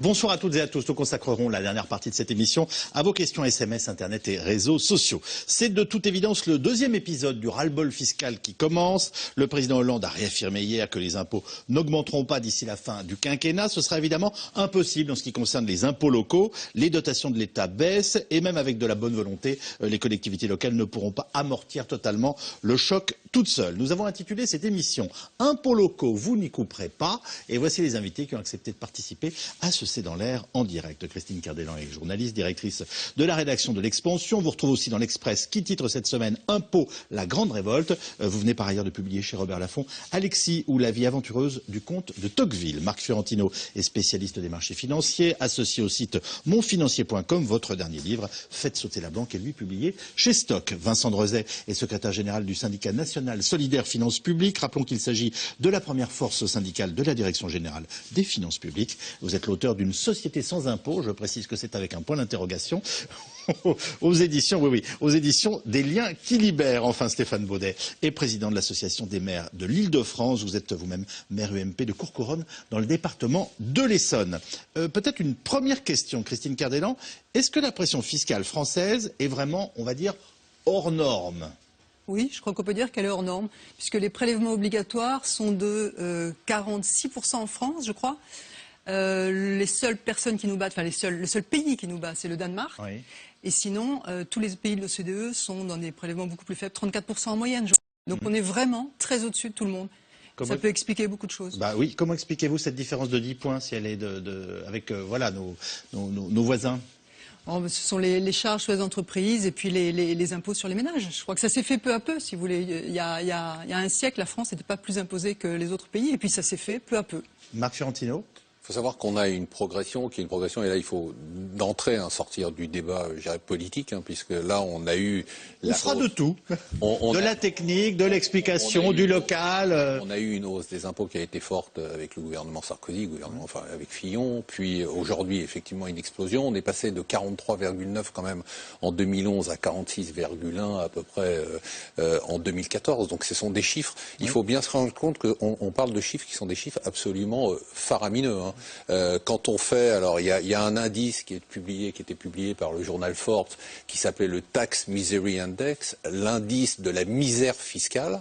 Bonsoir à toutes et à tous. Nous consacrerons la dernière partie de cette émission à vos questions SMS, Internet et réseaux sociaux. C'est de toute évidence le deuxième épisode du ras-le-bol fiscal qui commence. Le président Hollande a réaffirmé hier que les impôts n'augmenteront pas d'ici la fin du quinquennat. Ce sera évidemment impossible en ce qui concerne les impôts locaux. Les dotations de l'État baissent et même avec de la bonne volonté, les collectivités locales ne pourront pas amortir totalement le choc toutes seules. Nous avons intitulé cette émission « Impôts locaux, vous n'y couperez pas ». Et voici les invités qui ont accepté de participer à ce C'est dans l'air en direct. Christine Cardellan est journaliste, directrice de la rédaction de l'Expansion. Vous retrouvez aussi dans l'Express qui titre cette semaine « Impôts, la grande révolte ». Vous venez par ailleurs de publier chez Robert Laffont Alexis ou la vie aventureuse du comte de Tocqueville. Marc Fiorentino est spécialiste des marchés financiers, associé au site monfinancier.com. Votre dernier livre, Faites sauter la banque, est lui publié chez Stock. Vincent Drezet est secrétaire général du syndicat national solidaire finances publiques. Rappelons qu'il s'agit de la première force syndicale de la direction générale des finances publiques. Vous êtes l'auteur d'une société sans impôts. Je précise que c'est avec un point d'interrogation. Aux éditions, oui, aux éditions des Liens qui libèrent. Enfin, Stéphane Baudet est président de l'association des maires de l'Île-de-France. Vous êtes vous-même maire UMP de Courcouronnes dans le département de l'Essonne. Peut-être une première question, Christine Cardellan. Est-ce que la pression fiscale française est vraiment, on va dire, hors norme ? Oui, je crois qu'on peut dire qu'elle est hors norme, puisque les prélèvements obligatoires sont de 46% en France, je crois. Les seules personnes qui nous battent, enfin le seul pays qui nous bat, c'est le Danemark. Oui. Et sinon, tous les pays de l'OCDE sont dans des prélèvements beaucoup plus faibles, 34% en moyenne. Donc on est vraiment très au-dessus de tout le monde. Ça peut expliquer beaucoup de choses. Bah oui, comment expliquez-vous cette différence de 10 points si elle est avec voilà, nos voisins ? Ce sont les charges sur les entreprises et puis les impôts sur les ménages. Je crois que ça s'est fait peu à peu, si vous voulez. Il y a un siècle, la France n'était pas plus imposée que les autres pays, et puis ça s'est fait peu à peu. Marc Fiorentino ? Il faut savoir qu'on a une progression, et là il faut d'entrée sortir du débat politique, puisque là on a eu... On fera de tout, de la technique, de l'explication, du local. On a eu une hausse des impôts qui a été forte avec le gouvernement Sarkozy, enfin avec Fillon, puis aujourd'hui effectivement une explosion. On est passé de 43,9 quand même en 2011 à 46,1 à peu près en 2014, donc ce sont des chiffres. Il faut bien se rendre compte qu'on parle de chiffres qui sont des chiffres absolument faramineux. Quand on fait, alors il y a un indice qui était publié par le journal Forbes, qui s'appelait le Tax Misery Index, l'indice de la misère fiscale.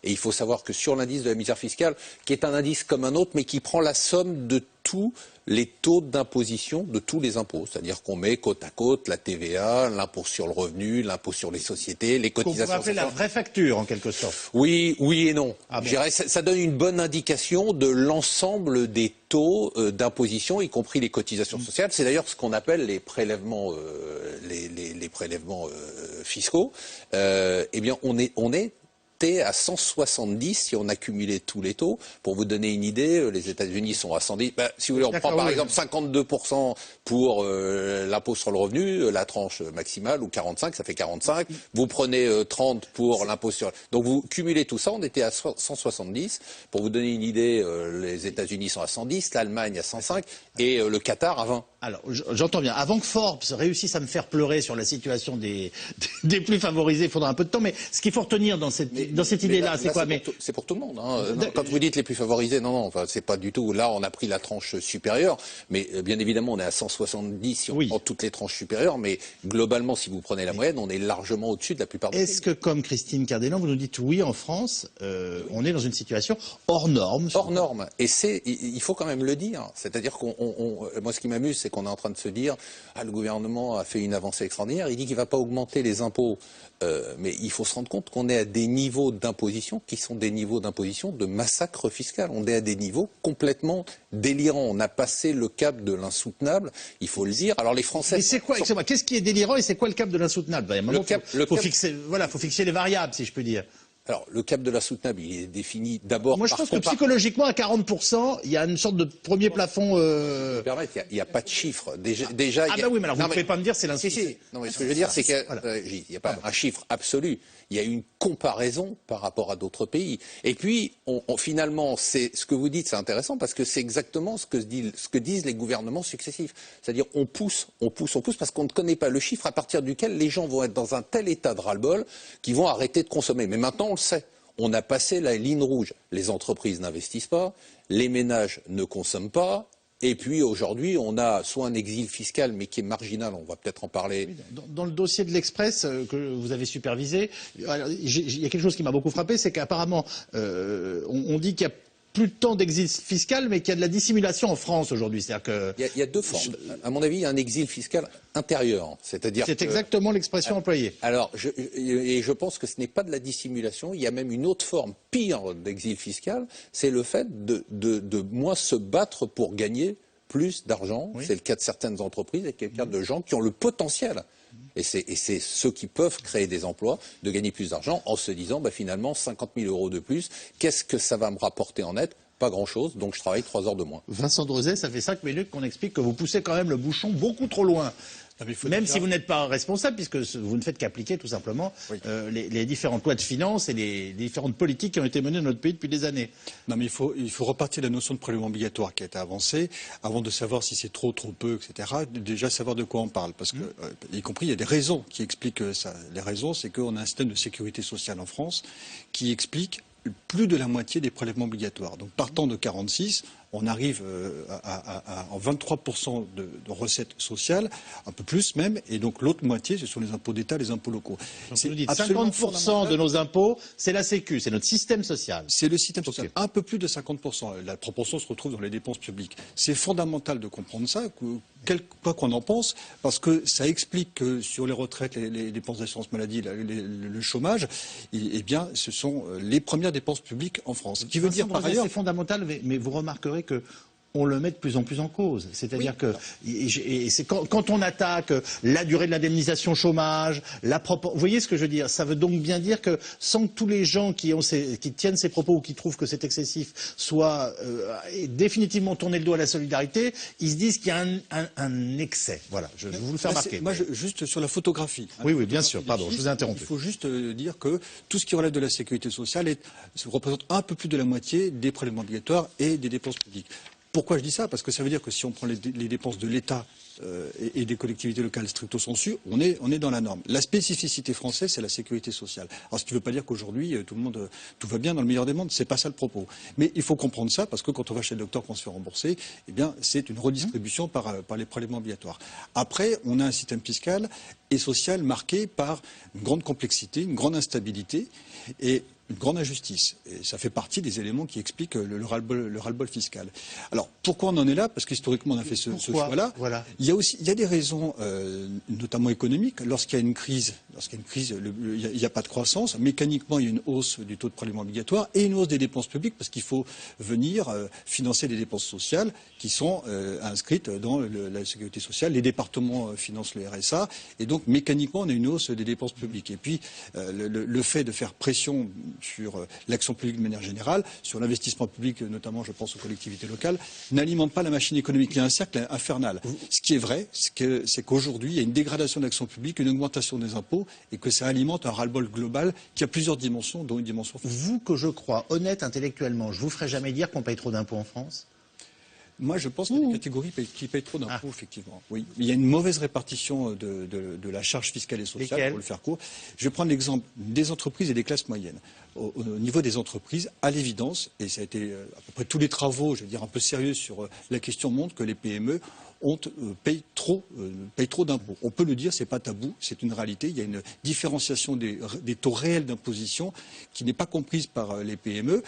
Et il faut savoir que sur l'indice de la misère fiscale, qui est un indice comme un autre, mais qui prend la somme de tous les taux d'imposition de tous les impôts. C'est-à-dire qu'on met côte à côte la TVA, l'impôt sur le revenu, l'impôt sur les sociétés, les cotisations. On pourrait appeler la vraie facture, en quelque sorte. Oui et non. Ah bon. Je dirais, ça donne une bonne indication de l'ensemble des taux d'imposition, y compris les cotisations sociales. C'est d'ailleurs ce qu'on appelle les prélèvements, les prélèvements fiscaux. Eh bien, on est à 170 si on accumulait tous les taux. Pour vous donner une idée, les États-Unis sont à 110. Si vous voulez, on prend par exemple 52% pour l'impôt sur le revenu, la tranche maximale, ou 45, ça fait 45. Vous prenez 30 pour l'impôt sur... Donc vous cumulez tout ça, on était à 170. Pour vous donner une idée, les États-Unis sont à 110, l'Allemagne à 105 et le Qatar à 20. Alors, j'entends bien. Avant que Forbes réussisse à me faire pleurer sur la situation des plus favorisés, il faudra un peu de temps. Mais ce qu'il faut retenir dans cette idée-là, c'est quoi? C'est pour tout le monde. Non, quand vous dites les plus favorisés, non, enfin, c'est pas du tout. Là, on a pris la tranche supérieure. Mais bien évidemment, on est à 170 si on prend toutes les tranches supérieures. Mais globalement, si vous prenez la moyenne, on est largement au-dessus de la plupart des pays. Est-ce que, comme Christine Cardellan, vous nous dites oui, en France, on est dans une situation hors norme? Hors norme. Et il faut quand même le dire. C'est-à-dire moi, ce qui m'amuse, c'est qu'on est en train de se dire, le gouvernement a fait une avancée extraordinaire, il dit qu'il ne va pas augmenter les impôts. Mais il faut se rendre compte qu'on est à des niveaux d'imposition qui sont des niveaux d'imposition de massacre fiscal. On est à des niveaux complètement délirants. On a passé le cap de l'insoutenable, il faut le dire. Alors les Français... Mais c'est quoi, excusez-moi, qu'est-ce qui est délirant et c'est quoi le cap de l'insoutenable? Il faut fixer les variables, si je peux dire. Alors, le cap de l'insoutenable, il est défini d'abord par... Moi, je pense que psychologiquement, à 40%, il y a une sorte de premier plafond... Il n'y a pas de chiffre. Déjà, bah oui, mais alors vous ne pouvez pas me dire c'est l'insoutenable. Non, mais ce que je veux dire, c'est qu'il n'y a pas un chiffre absolu. Il y a une comparaison par rapport à d'autres pays. Et puis, finalement, c'est ce que vous dites, c'est intéressant parce que c'est exactement ce que disent les gouvernements successifs. C'est-à-dire, on pousse parce qu'on ne connaît pas le chiffre à partir duquel les gens vont être dans un tel état de ras-le-bol qu'ils vont arrêter de consommer. Mais maintenant, on le sait. On a passé la ligne rouge. Les entreprises n'investissent pas, les ménages ne consomment pas, Et puis aujourd'hui, on a soit un exil fiscal, mais qui est marginal, on va peut-être en parler. Oui, dans le dossier de l'Express que vous avez supervisé, alors, il y a quelque chose qui m'a beaucoup frappé, c'est qu'apparemment, on dit qu'il y a plus tant d'exil fiscal, mais qu'il y a de la dissimulation en France aujourd'hui. C'est-à-dire que Il y a deux formes. À mon avis, il y a un exil fiscal intérieur, c'est-à-dire c'est exactement l'expression employée. Alors, je pense que ce n'est pas de la dissimulation. Il y a même une autre forme pire d'exil fiscal, c'est le fait de moins se battre pour gagner plus d'argent. Oui. C'est le cas de certaines entreprises et le cas de gens qui ont le potentiel. Et c'est ceux qui peuvent créer des emplois, de gagner plus d'argent en se disant, finalement, 50 000 euros de plus, qu'est-ce que ça va me rapporter en net ? Pas grand-chose, donc je travaille 3 heures de moins. Vincent Drezet, ça fait 5 minutes qu'on explique que vous poussez quand même le bouchon beaucoup trop loin. Même si vous n'êtes pas responsable, puisque vous ne faites qu'appliquer tout simplement les différentes lois de finances et les différentes politiques qui ont été menées dans notre pays depuis des années. Non, mais il faut repartir de la notion de prélèvement obligatoire qui a été avancée, avant de savoir si c'est trop peu, etc. Déjà savoir de quoi on parle, parce que, y compris, il y a des raisons qui expliquent ça. Les raisons, c'est qu'on a un système de sécurité sociale en France qui explique plus de la moitié des prélèvements obligatoires. Donc, partant de 46, on arrive en 23% de recettes sociales, un peu plus même, et donc l'autre moitié, ce sont les impôts d'État, les impôts locaux. Donc vous dites 50% de nos impôts, c'est la Sécu, c'est notre système social. C'est le système social, un peu plus de 50%. La proportion se retrouve dans les dépenses publiques. C'est fondamental de comprendre ça, quoi qu'on en pense, parce que ça explique que sur les retraites, les dépenses d'assurance maladie, le chômage, eh bien, ce sont les premières dépenses publiques en France. Ce qui veut dire par ailleurs, c'est fondamental, mais vous remarquerez que on le met de plus en plus en cause. C'est-à-dire que c'est quand on attaque la durée de l'indemnisation chômage, vous voyez ce que je veux dire? Ça veut donc bien dire que sans que tous les gens qui tiennent ces propos ou qui trouvent que c'est excessif soient définitivement tournés le dos à la solidarité, ils se disent qu'il y a un excès. Voilà, je vais vous le faire marquer. Moi, juste sur la photographie. Oui, bien sûr, pardon, je vous ai interrompu. Il faut juste dire que tout ce qui relève de la sécurité sociale représente un peu plus de la moitié des prélèvements obligatoires et des dépenses publiques. Pourquoi je dis ça? Parce que ça veut dire que si on prend les dépenses de l'État et des collectivités locales stricto sensu, on est dans la norme. La spécificité française, c'est la sécurité sociale. Alors, ce qui ne veut pas dire qu'aujourd'hui, tout va bien dans le meilleur des mondes. C'est pas ça le propos. Mais il faut comprendre ça, parce que quand on va chez le docteur qu'on se fait rembourser, eh bien, c'est une redistribution par les prélèvements obligatoires. Après, on a un système fiscal et social marqué par une grande complexité, une grande instabilité et une grande injustice. Et ça fait partie des éléments qui expliquent le ras-le-bol fiscal. Alors, pourquoi on en est là? Parce qu'historiquement, on a fait ce choix-là. Voilà. Il y a des raisons, notamment économiques. Lorsqu'il y a une crise, il n'y a pas de croissance. Mécaniquement, il y a une hausse du taux de prélèvement obligatoire et une hausse des dépenses publiques parce qu'il faut venir financer des dépenses sociales qui sont inscrites dans la sécurité sociale. Les départements financent le RSA. Et donc, mécaniquement, on a une hausse des dépenses publiques. Et puis, le fait de faire pression sur l'action publique de manière générale, sur l'investissement public, notamment je pense aux collectivités locales, n'alimente pas la machine économique. Il y a un cercle infernal. Ce qui est vrai, c'est qu'aujourd'hui, il y a une dégradation de l'action publique, une augmentation des impôts, et que ça alimente un ras-le-bol global qui a plusieurs dimensions, dont une dimension fiscale. Vous, que je crois honnête intellectuellement, je vous ferai jamais dire qu'on paye trop d'impôts en France? Moi, je pense qu'il y a des catégories qui payent trop d'impôts, effectivement. Oui. Il y a une mauvaise répartition de la charge fiscale et sociale, pour le faire court. Je vais prendre l'exemple des entreprises et des classes moyennes. Au niveau des entreprises, à l'évidence, et ça a été à peu près tous les travaux, je veux dire, un peu sérieux sur la question montrent que les PME payent trop d'impôts. On peut le dire, c'est pas tabou, c'est une réalité. Il y a une différenciation des taux réels d'imposition qui n'est pas comprise par les PME.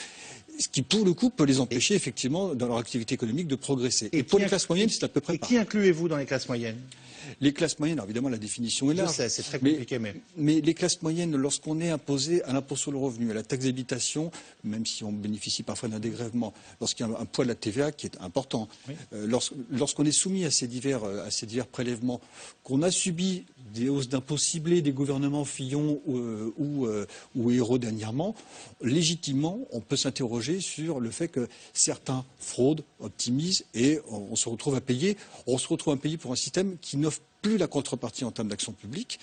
Ce qui, pour le coup, peut les empêcher, effectivement, dans leur activité économique, de progresser. Et pour les classes moyennes, c'est à peu près pareil. Et qui incluez-vous dans les classes moyennes? Les classes moyennes, alors évidemment, la définition est large. Je sais, c'est très compliqué, mais les classes moyennes, lorsqu'on est imposé à l'impôt sur le revenu, à la taxe d'habitation, même si on bénéficie parfois d'un dégrèvement, lorsqu'il y a un poids de la TVA qui est important, lorsqu'on est soumis à ces divers prélèvements, qu'on a subi des hausses d'impôts ciblées des gouvernements Fillon ou Hérault dernièrement, légitimement, on peut s'interroger sur le fait que certains fraudent, optimisent et on se retrouve à payer pour un système qui n'offre plus la contrepartie en termes d'action publique,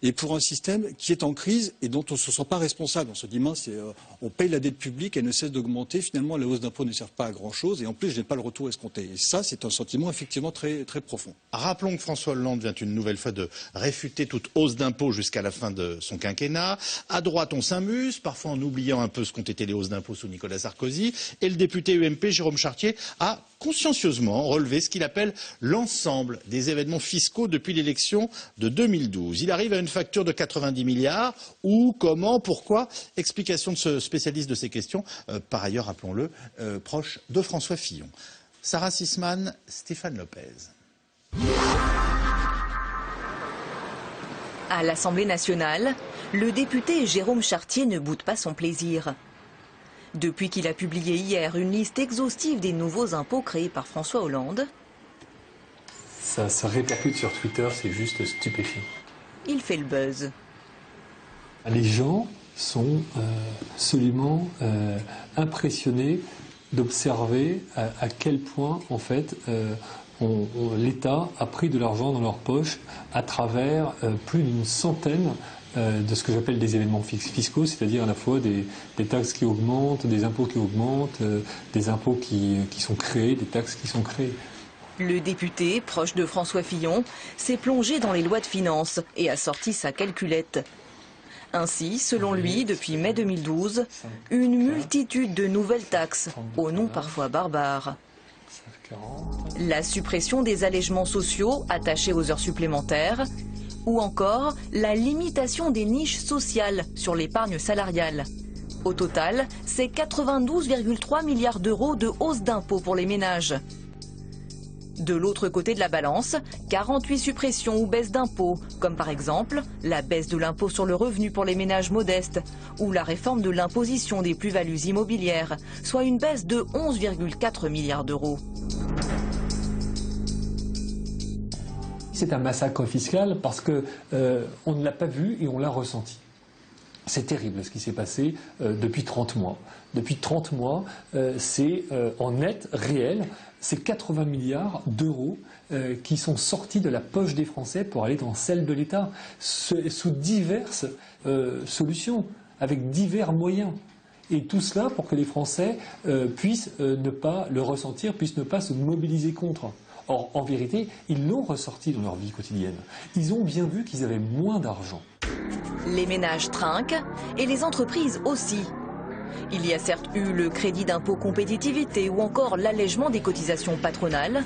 et pour un système qui est en crise et dont on ne se sent pas responsable. On se dit, mince, on paye la dette publique, elle ne cesse d'augmenter, finalement la hausse d'impôts ne sert pas à grand-chose, et en plus je n'ai pas le retour escompté. Et ça, c'est un sentiment effectivement très, très profond. Rappelons que François Hollande vient une nouvelle fois de réfuter toute hausse d'impôts jusqu'à la fin de son quinquennat. À droite, on s'amuse, parfois en oubliant un peu ce qu'ont été les hausses d'impôts sous Nicolas Sarkozy, et le député UMP, Jérôme Chartier, a consciencieusement relevé ce qu'il appelle l'ensemble des événements fiscaux depuis l'élection de 2012. Il arrive à une facture de 90 milliards. Où, comment, pourquoi? Explication de ce spécialiste de ces questions, par ailleurs, rappelons-le, proche de François Fillon. Sarah Sisman, Stéphane Lopez. À l'Assemblée nationale, le député Jérôme Chartier ne boude pas son plaisir. Depuis qu'il a publié hier une liste exhaustive des nouveaux impôts créés par François Hollande, ça répercute sur Twitter, c'est juste stupéfiant. il fait le buzz. Les gens sont absolument impressionnés d'observer à quel point, en fait, l'État a pris de l'argent dans leur poche à travers plus d'une centaine de ce que j'appelle des événements fiscaux, c'est-à-dire à la fois des taxes qui augmentent, des impôts qui augmentent, des impôts qui sont créés, des taxes qui sont créées. Le député, proche de François Fillon, s'est plongé dans les lois de finances et a sorti sa calculette. Ainsi, selon lui, depuis mai 2012, une multitude de nouvelles taxes, au nom parfois barbare. La suppression des allègements sociaux attachés aux heures supplémentaires, ou encore la limitation des niches sociales sur l'épargne salariale. Au total, c'est 92,3 milliards d'euros de hausse d'impôts pour les ménages. De l'autre côté de la balance, 48 suppressions ou baisses d'impôts, comme par exemple la baisse de l'impôt sur le revenu pour les ménages modestes ou la réforme de l'imposition des plus-values immobilières, soit une baisse de 11,4 milliards d'euros. C'est un massacre fiscal parce que on ne l'a pas vu et on l'a ressenti. C'est terrible ce qui s'est passé depuis 30 mois. Depuis 30 mois, c'est en net, réel, c'est 80 milliards d'euros qui sont sortis de la poche des Français pour aller dans celle de l'État, sous diverses solutions, avec divers moyens. Et tout cela pour que les Français puissent ne pas le ressentir, puissent ne pas se mobiliser contre. Or, en vérité, ils l'ont ressorti dans leur vie quotidienne. Ils ont bien vu qu'ils avaient moins d'argent. Les ménages trinquent et les entreprises aussi. Il y a certes eu le crédit d'impôt compétitivité ou encore l'allègement des cotisations patronales,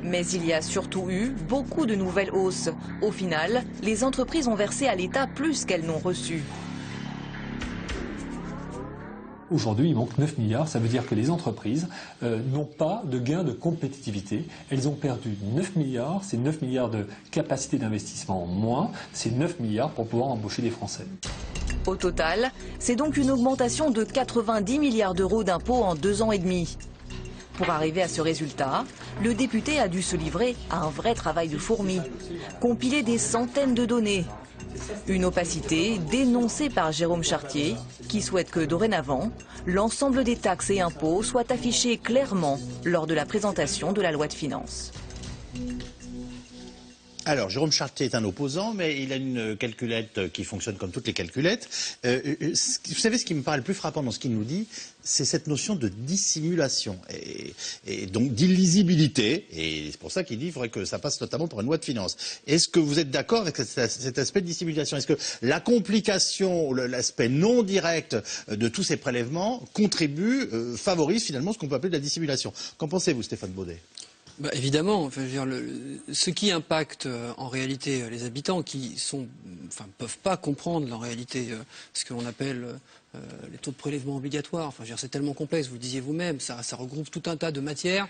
mais il y a surtout eu beaucoup de nouvelles hausses. Au final, les entreprises ont versé à l'État plus qu'elles n'ont reçu. Aujourd'hui, il manque 9 milliards. Ça veut dire que les entreprises n'ont pas de gain de compétitivité. Elles ont perdu 9 milliards. C'est 9 milliards de capacité d'investissement en moins. C'est 9 milliards pour pouvoir embaucher des Français. Au total, c'est donc une augmentation de 90 milliards d'euros d'impôts en 2 ans et demi. Pour arriver à ce résultat, le député a dû se livrer à un vrai travail de fourmi, compiler des centaines de données. Une opacité dénoncée par Jérôme Chartier, qui souhaite que dorénavant, l'ensemble des taxes et impôts soient affichés clairement lors de la présentation de la loi de finances. Alors, Jérôme Chartier est un opposant, mais il a une calculette qui fonctionne comme toutes les calculettes. Vous savez, ce qui me paraît le plus frappant dans ce qu'il nous dit, c'est cette notion de dissimulation et donc d'illisibilité. Et c'est pour ça qu'il dit qu'il faudrait que ça passe notamment par une loi de finances. Est-ce que vous êtes d'accord avec cet aspect de dissimulation? Est-ce que la complication, l'aspect non direct de tous ces prélèvements contribue, favorise finalement ce qu'on peut appeler de la dissimulation? Qu'en pensez-vous, Stéphane Baudet? Bah, évidemment, enfin, je veux dire, ce qui impacte en réalité les habitants qui peuvent pas comprendre en réalité ce que l'on appelle les taux de prélèvement obligatoires. Enfin, je veux dire, c'est tellement complexe, vous le disiez vous-même, ça regroupe tout un tas de matières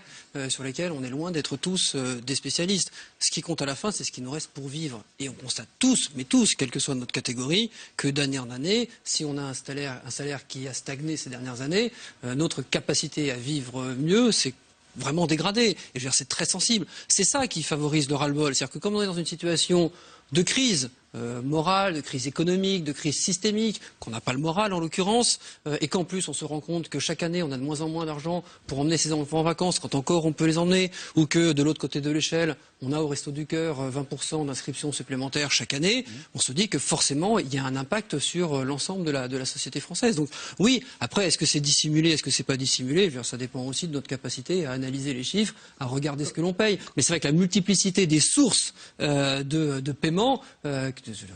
sur lesquelles on est loin d'être tous des spécialistes. Ce qui compte à la fin, c'est ce qui nous reste pour vivre. Et on constate tous, mais tous, quelle que soit notre catégorie, que d'année en année, si on a un salaire qui a stagné ces dernières années, notre capacité à vivre mieux, c'est vraiment dégradé. Et je veux dire, c'est très sensible. C'est ça qui favorise le ras-le-bol. C'est-à-dire que comme on est dans une situation de crise morale, de crise économique, de crise systémique, qu'on n'a pas le moral en l'occurrence, et qu'en plus on se rend compte que chaque année on a de moins en moins d'argent pour emmener ses enfants en vacances, quand encore on peut les emmener, ou que de l'autre côté de l'échelle, on a au Resto du Cœur 20% d'inscriptions supplémentaires chaque année, on se dit que forcément il y a un impact sur l'ensemble de la société française. Donc oui, après est-ce que c'est dissimulé, est-ce que c'est pas dissimulé? Je veux dire, ça dépend aussi de notre capacité à analyser les chiffres, à regarder ce que l'on paye. Mais c'est vrai que la multiplicité des sources de paiement,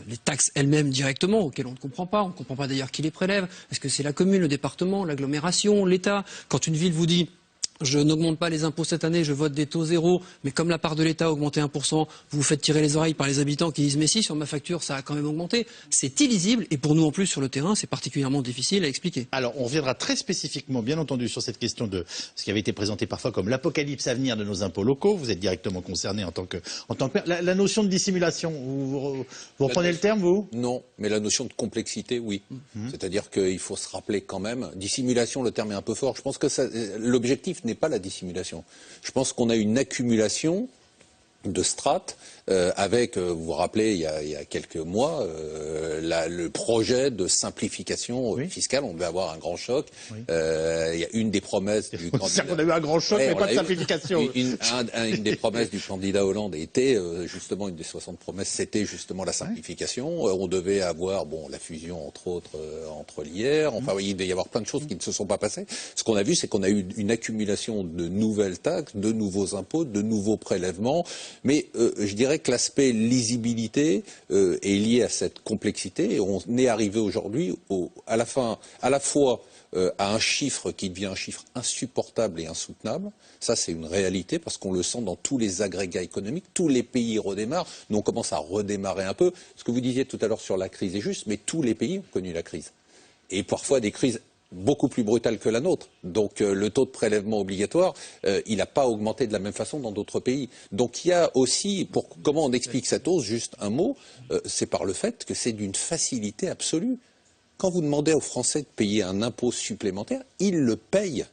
les taxes elles-mêmes directement, auxquelles on ne comprend pas d'ailleurs qui les prélève. Est-ce que c'est la commune, le département, l'agglomération, l'État? Quand une ville vous dit je n'augmente pas les impôts cette année, je vote des taux zéro, mais comme la part de l'État a augmenté 1%, vous vous faites tirer les oreilles par les habitants qui disent mais si, sur ma facture, ça a quand même augmenté. C'est illisible et pour nous en plus sur le terrain, c'est particulièrement difficile à expliquer. Alors, on reviendra très spécifiquement, bien entendu, sur cette question de ce qui avait été présenté parfois comme l'apocalypse à venir de nos impôts locaux. Vous êtes directement concerné en tant que maire. La notion de dissimulation, vous reprenez le terme, vous? Non, mais la notion de complexité, oui. C'est-à-dire qu'il faut se rappeler quand même, dissimulation, le terme est un peu fort. Je pense que l'objectif n'est pas la dissimulation. Je pense qu'on a une accumulation de strates avec, vous vous rappelez, il y a quelques mois, le projet de simplification fiscale. On devait avoir un grand choc. Il y a une des promesses du candidat. C'est-à-dire qu'on a eu un grand choc, mais pas de simplification. Une des promesses du candidat Hollande était justement, une des 60 promesses, c'était justement la simplification. On devait avoir, la fusion entre autres entre l'IR. Enfin, il devait y avoir plein de choses qui ne se sont pas passées. Ce qu'on a vu, c'est qu'on a eu une accumulation de nouvelles taxes, de nouveaux impôts, de nouveaux prélèvements. Mais je dirais que l'aspect lisibilité est lié à cette complexité. Et on est arrivé aujourd'hui à la fois à un chiffre qui devient un chiffre insupportable et insoutenable. Ça, c'est une réalité parce qu'on le sent dans tous les agrégats économiques. Tous les pays redémarrent. Nous, on commence à redémarrer un peu. Ce que vous disiez tout à l'heure sur la crise est juste, mais tous les pays ont connu la crise. Et parfois des crises beaucoup plus brutale que la nôtre. Donc le taux de prélèvement obligatoire, il n'a pas augmenté de la même façon dans d'autres pays. Donc il y a aussi, comment on explique cette hausse, juste un mot, c'est par le fait que c'est d'une facilité absolue. Quand vous demandez aux Français de payer un impôt supplémentaire, ils le payent.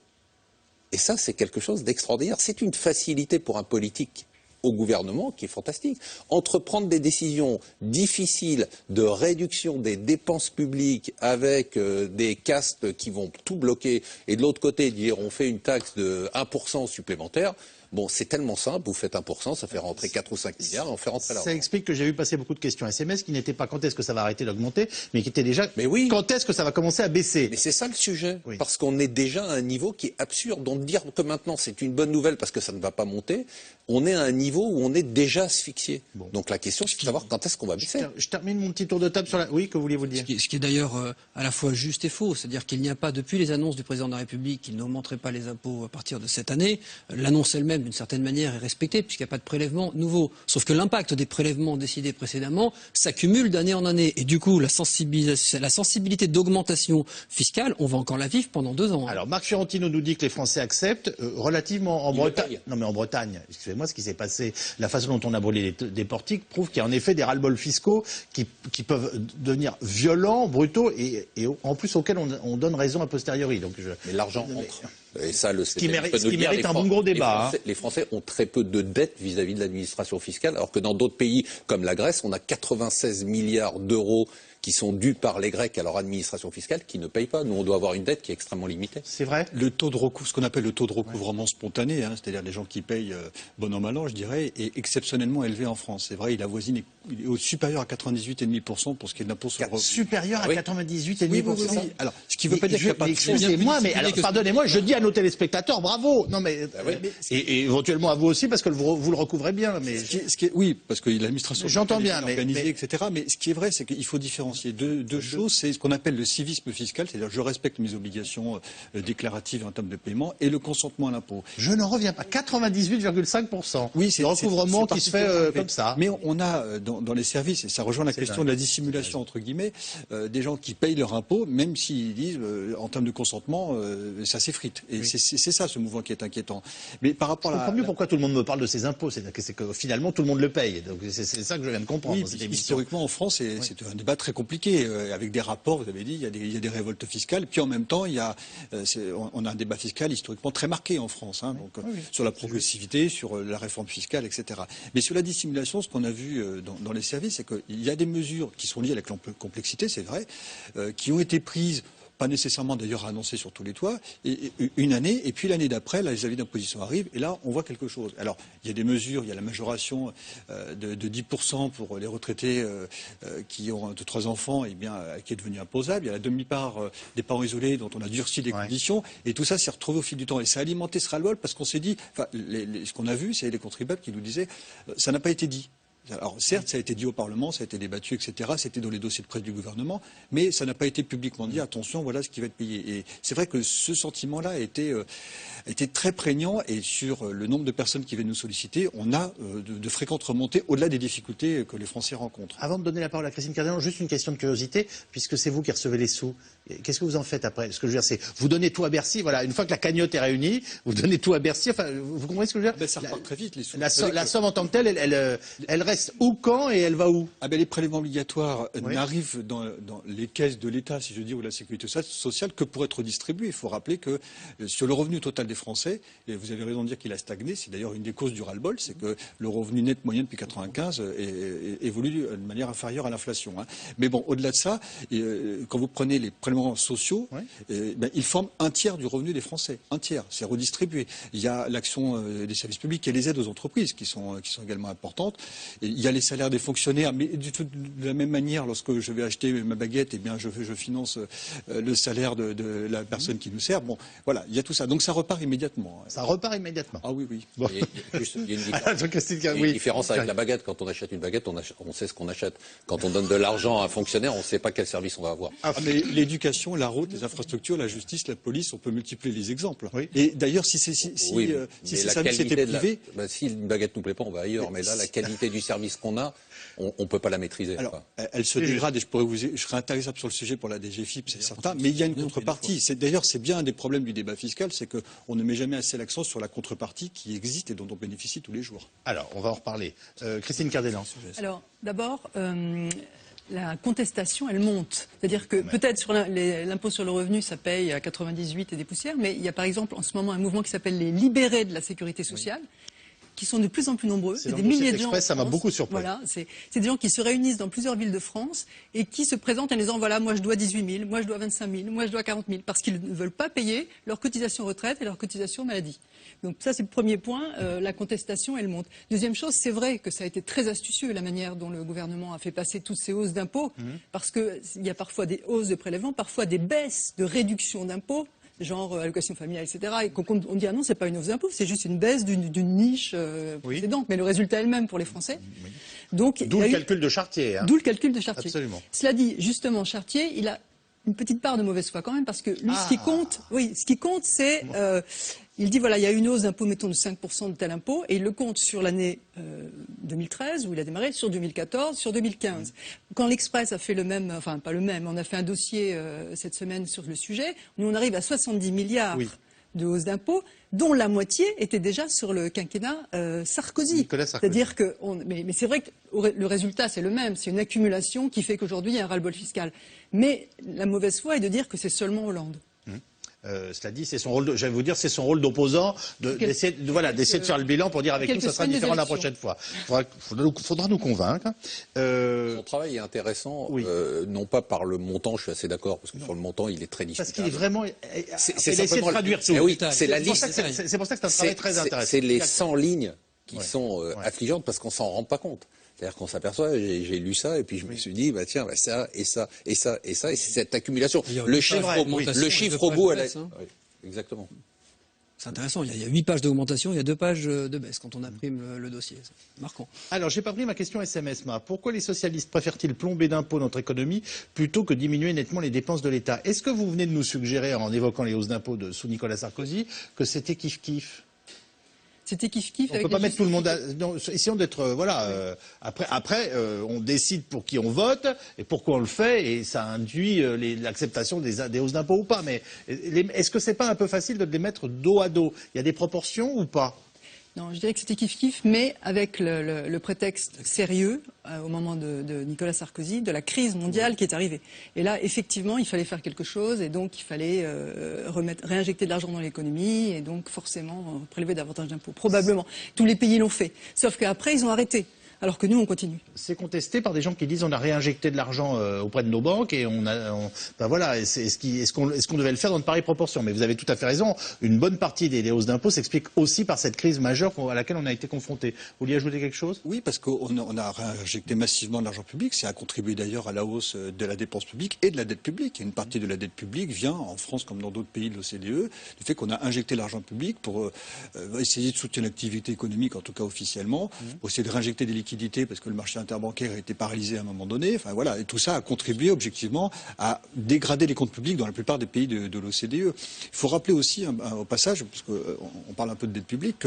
Et ça, c'est quelque chose d'extraordinaire. C'est une facilité pour un politique au gouvernement qui est fantastique. Entreprendre des décisions difficiles de réduction des dépenses publiques avec des castes qui vont tout bloquer et de l'autre côté dire on fait une taxe de 1% supplémentaire. Bon, c'est tellement simple, vous faites 1%, ça fait rentrer 4 ou 5 milliards, et on fait rentrer l'argent. Ça explique que j'ai vu passer beaucoup de questions SMS qui n'étaient pas quand est-ce que ça va arrêter d'augmenter, mais qui étaient déjà quand est-ce que ça va commencer à baisser. Mais c'est ça le sujet, parce qu'on est déjà à un niveau qui est absurde. Donc dire que maintenant c'est une bonne nouvelle parce que ça ne va pas monter, on est à un niveau où on est déjà asphyxié. Bon. Donc la question c'est de savoir quand est-ce qu'on va baisser. Je termine mon petit tour de table sur la... Oui, que vouliez-vous dire? Ce qui est d'ailleurs à la fois juste et faux, c'est-à-dire qu'il n'y a pas, depuis les annonces du président de la République qu'il n'augmenterait pas les impôts à partir de cette année, l'annonce elle-même d'une certaine manière est respectée puisqu'il n'y a pas de prélèvement nouveau. Sauf que l'impact des prélèvements décidés précédemment s'accumule d'année en année. Et du coup, la sensibilité d'augmentation fiscale, on va encore la vivre pendant 2 ans. Alors, Marc Fiorentino nous dit que les Français acceptent relativement en Bretagne. Non, mais en Bretagne, excusez-moi, ce qui s'est passé, la façon dont on a brûlé des portiques prouve qu'il y a en effet des ras-le-bol fiscaux qui peuvent devenir violents, brutaux et en plus auxquels on donne raison a posteriori. Donc mais l'argent entre. Et ça, ce qui mérite un bon gros débat. Les Français ont très peu de dettes vis-à-vis de l'administration fiscale, alors que dans d'autres pays comme la Grèce, on a 96 milliards d'euros qui sont dus par les Grecs à leur administration fiscale qui ne payent pas. Nous, on doit avoir une dette qui est extrêmement limitée. C'est vrai. Le taux de ce qu'on appelle le taux de recouvrement spontané, c'est-à-dire les gens qui payent bon an mal an, je dirais, est exceptionnellement élevé en France. C'est vrai, il avoisine, il est supérieur à 98,5% pour ce qui est de l'impôt sur le revenu. Supérieur à 98,5%. Oui. Alors, ce qui ne veut pas dire qu'il n'y a pas de excusez-moi, mais alors, pardonnez-moi, je dis à nos téléspectateurs, bravo. Non, mais, et éventuellement à vous aussi, parce que vous le recouvrez bien. Mais oui, parce que l'administration j'entends bien, organisée, etc. Mais ce qui est vrai, c'est qu'il faut différencier deux choses. C'est ce qu'on appelle le civisme fiscal, c'est-à-dire je respecte mes obligations déclaratives en termes de paiement, et le consentement à l'impôt. Je n'en reviens pas. 98,5%. Oui, c'est le recouvrement qui se fait comme ça. Mais on a dans les services, et ça rejoint la question de la dissimulation entre guillemets, des gens qui payent leur impôt, même s'ils disent en termes de consentement, ça s'effrite. Et c'est ça ce mouvement qui est inquiétant. Mais par rapport je comprends mieux pourquoi tout le monde me parle de ces impôts. C'est que finalement tout le monde le paye. Donc c'est ça que je viens de comprendre. Oui, historiquement en France, c'est un débat très compliqué avec des rapports. Vous avez dit, il y a des révoltes fiscales. Puis en même temps, on a un débat fiscal historiquement très marqué en France. Sur la progressivité, sur la réforme fiscale, etc. Mais sur la dissimulation, ce qu'on a vu dans les services, c'est qu'il y a des mesures qui sont liées à la complexité, c'est vrai, qui ont été prises. Pas nécessairement d'ailleurs annoncé sur tous les toits, et une année, et puis l'année d'après, les avis d'imposition arrivent, et là, on voit quelque chose. Alors, il y a des mesures, il y a la majoration de 10% pour les retraités qui ont 2 ou 3 enfants, et bien, qui est devenue imposable. Il y a la demi-part des parents isolés dont on a durci les conditions, et tout ça s'est retrouvé au fil du temps. Et ça a alimenté ce ras-le-bol parce qu'on s'est dit, ce qu'on a vu, c'est les contribuables qui nous disaient, ça n'a pas été dit. Alors certes, ça a été dit au Parlement, ça a été débattu, etc. C'était dans les dossiers de presse du gouvernement, mais ça n'a pas été publiquement dit. Attention, voilà ce qui va être payé. Et c'est vrai que ce sentiment-là a été très prégnant. Et sur le nombre de personnes qui viennent nous solliciter, on a de fréquentes remontées au-delà des difficultés que les Français rencontrent. Avant de donner la parole à Christine Cardelan, juste une question de curiosité, puisque c'est vous qui recevez les sous. Qu'est-ce que vous en faites après? Ce que je veux dire, c'est vous donnez tout à Bercy. Voilà, une fois que la cagnotte est réunie, vous donnez tout à Bercy. Enfin, vous comprenez ce que je veux dire? Ça repart très vite, les sous. La somme en tant que telle, elle reste où, quand et elle va où? Les prélèvements obligatoires n'arrivent dans les caisses de l'État, si je dis, ou de la sécurité sociale, que pour être distribués. Il faut rappeler que sur le revenu total des Français, et vous avez raison de dire qu'il a stagné, c'est d'ailleurs une des causes du ras-le-bol, c'est que le revenu net moyen depuis 1995 évolue de manière inférieure à l'inflation. Mais bon, au-delà de ça, quand vous prenez les prélèvements sociaux, ils forment un tiers du revenu des Français. Un tiers, c'est redistribué. Il y a l'action des services publics et les aides aux entreprises qui sont également importantes. Et il y a les salaires des fonctionnaires, mais de la même manière, lorsque je vais acheter ma baguette, je finance le salaire de la personne qui nous sert. Bon, voilà, il y a tout ça. Donc ça repart immédiatement. Ça repart immédiatement. Ah oui, oui. Bon. Il y a une différence avec la baguette. Quand on achète une baguette, on sait ce qu'on achète. Quand on donne de l'argent à un fonctionnaire, on ne sait pas quel service on va avoir. Mais l'éducation, la route, les infrastructures, la justice, la police, on peut multiplier les exemples. Oui. Et d'ailleurs, si ces services étaient privés... si une baguette nous plaît pas, on va ailleurs. Mais là, la qualité du service qu'on a, on ne peut pas la maîtriser. Alors, elle se dégrade et je serais intéressable sur le sujet pour la DGFiP, c'est certain, mais il y a une contrepartie. D'ailleurs, c'est bien un des problèmes du débat fiscal, c'est qu'on ne met jamais assez l'accent sur la contrepartie qui existe et dont on bénéficie tous les jours. Alors, on va en reparler. Christine Cardelan. Alors, d'abord, la contestation, elle monte. C'est-à-dire que peut-être sur l'impôt sur le revenu, ça paye à 98 et des poussières, mais il y a par exemple en ce moment un mouvement qui s'appelle les libérés de la sécurité sociale, qui sont de plus en plus nombreux. C'est des milliers de gens. Ça m'a beaucoup surpris. Voilà, c'est des gens qui se réunissent dans plusieurs villes de France et qui se présentent en disant voilà, moi je dois 18 000, moi je dois 25 000, moi je dois 40 000, parce qu'ils ne veulent pas payer leur cotisation retraite et leur cotisation maladie. Donc ça, c'est le premier point, la contestation, elle monte. Deuxième chose, c'est vrai que ça a été très astucieux, la manière dont le gouvernement a fait passer toutes ces hausses d'impôts, parce qu'il y a parfois des hausses de prélèvements, parfois des baisses de réduction d'impôts, genre allocation familiale, etc. Et on dit, ah non, c'est pas une hausse d'impôts, c'est juste une baisse d'une niche précédente, mais le résultat est le même pour les Français. Donc, d'où le calcul de Chartier. D'où le calcul de Chartier. Absolument. Cela dit, justement, Chartier, il a une petite part de mauvaise foi quand même, parce que lui, ce qui compte, c'est... il dit, voilà, il y a une hausse d'impôt, mettons, de 5% de tel impôt, et il le compte sur l'année 2013, où il a démarré, sur 2014, sur 2015. Quand l'Express a fait le même, enfin, pas le même, on a fait un dossier cette semaine sur le sujet, nous, on arrive à 70 milliards de hausse d'impôt, dont la moitié était déjà sur le quinquennat Sarkozy. Nicolas Sarkozy. C'est-à-dire que, mais c'est vrai que le résultat, c'est le même, c'est une accumulation qui fait qu'aujourd'hui, il y a un ras-le-bol fiscal. Mais la mauvaise foi est de dire que c'est seulement Hollande. Cela dit, c'est son rôle. J'allais vous dire, c'est son rôle d'opposant d'essayer de faire le bilan pour dire avec nous, ça sera différent la prochaine fois. Faudra nous convaincre. Son travail est intéressant, non pas par le montant. Je suis assez d'accord parce que sur le montant, il est très difficile. Parce qu'il est vraiment. C'est essayer de traduire tout. C'est la liste. C'est pour ça que c'est un travail très intéressant. C'est les 100 lignes qui sont affligeantes parce qu'on s'en rend pas compte. C'est-à-dire qu'on s'aperçoit, j'ai lu ça et puis je me suis dit, bah tiens, ça et ça et ça et ça et c'est cette accumulation. Le chiffre au bout, exactement. C'est intéressant. Il y a 8 pages d'augmentation, il y a 2 pages de baisse quand on imprime le dossier. C'est marquant. Alors, j'ai pas pris ma question SMS, Pourquoi les socialistes préfèrent-ils plomber d'impôts notre économie plutôt que diminuer nettement les dépenses de l'État? Est-ce que vous venez de nous suggérer, en évoquant les hausses d'impôts sous Nicolas Sarkozy, que c'était kiff-kiff? C'était kiff-kiff. On ne peut pas mettre tout le monde essayons d'être après on décide pour qui on vote et pourquoi on le fait et ça induit l'acceptation des hausses d'impôts ou pas. Mais est-ce que c'est pas un peu facile de les mettre dos à dos? Il y a des proportions ou pas? Non, je dirais que c'était kiff-kiff, mais avec le prétexte sérieux, au moment de Nicolas Sarkozy, de la crise mondiale qui est arrivée. Et là, effectivement, il fallait faire quelque chose, et donc il fallait réinjecter de l'argent dans l'économie, et donc forcément prélever davantage d'impôts. Probablement. Tous les pays l'ont fait. Sauf qu'après, ils ont arrêté. Alors que nous, on continue. C'est contesté par des gens qui disent on a réinjecté de l'argent auprès de nos banques et est-ce qu'on devait le faire dans de pareilles proportions? Mais vous avez tout à fait raison. Une bonne partie des hausses d'impôts s'explique aussi par cette crise majeure à laquelle on a été confronté. Vous vouliez ajouter quelque chose? Oui, parce qu'on a réinjecté massivement de l'argent public. Ça a contribué d'ailleurs à la hausse de la dépense publique et de la dette publique. Une partie de la dette publique vient, en France comme dans d'autres pays de l'OCDE, du fait qu'on a injecté l'argent public pour essayer de soutenir l'activité économique, en tout cas officiellement, pour essayer de réinjecter des liquidités liquidités parce que le marché interbancaire a été paralysé à un moment donné. Enfin voilà, et tout ça a contribué objectivement à dégrader les comptes publics dans la plupart des pays de l'OCDE. Il faut rappeler aussi au passage, parce qu'on parle un peu de dette publique,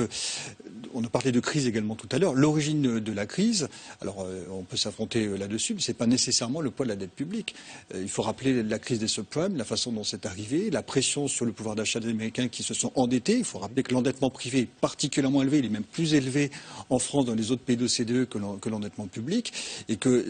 on a parlé de crise également tout à l'heure. L'origine de la crise, alors on peut s'affronter là-dessus, mais c'est pas nécessairement le poids de la dette publique. Il faut rappeler la crise des subprimes, la façon dont c'est arrivé, la pression sur le pouvoir d'achat des Américains qui se sont endettés. Il faut rappeler que l'endettement privé est particulièrement élevé, il est même plus élevé en France dans les autres pays d'OCDE que l'endettement public, et que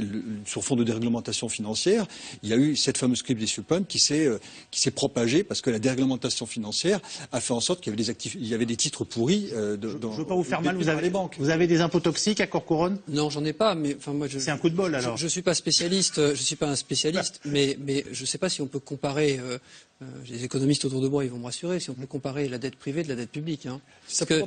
sur fond de déréglementation financière, il y a eu cette fameuse crise des subprimes qui s'est propagée parce que la déréglementation financière a fait en sorte qu'il y avait des titres pourris. Je ne veux pas vous faire mal, vous avez des impôts toxiques à Cour-Couronne? Non, j'en ai pas, mais enfin moi c'est un coup de bol alors. Je suis pas spécialiste, je suis pas un spécialiste, mais je sais pas si on peut comparer. J'ai des économistes autour de moi, ils vont me rassurer, si on peut comparer la dette privée de la dette publique. Hein.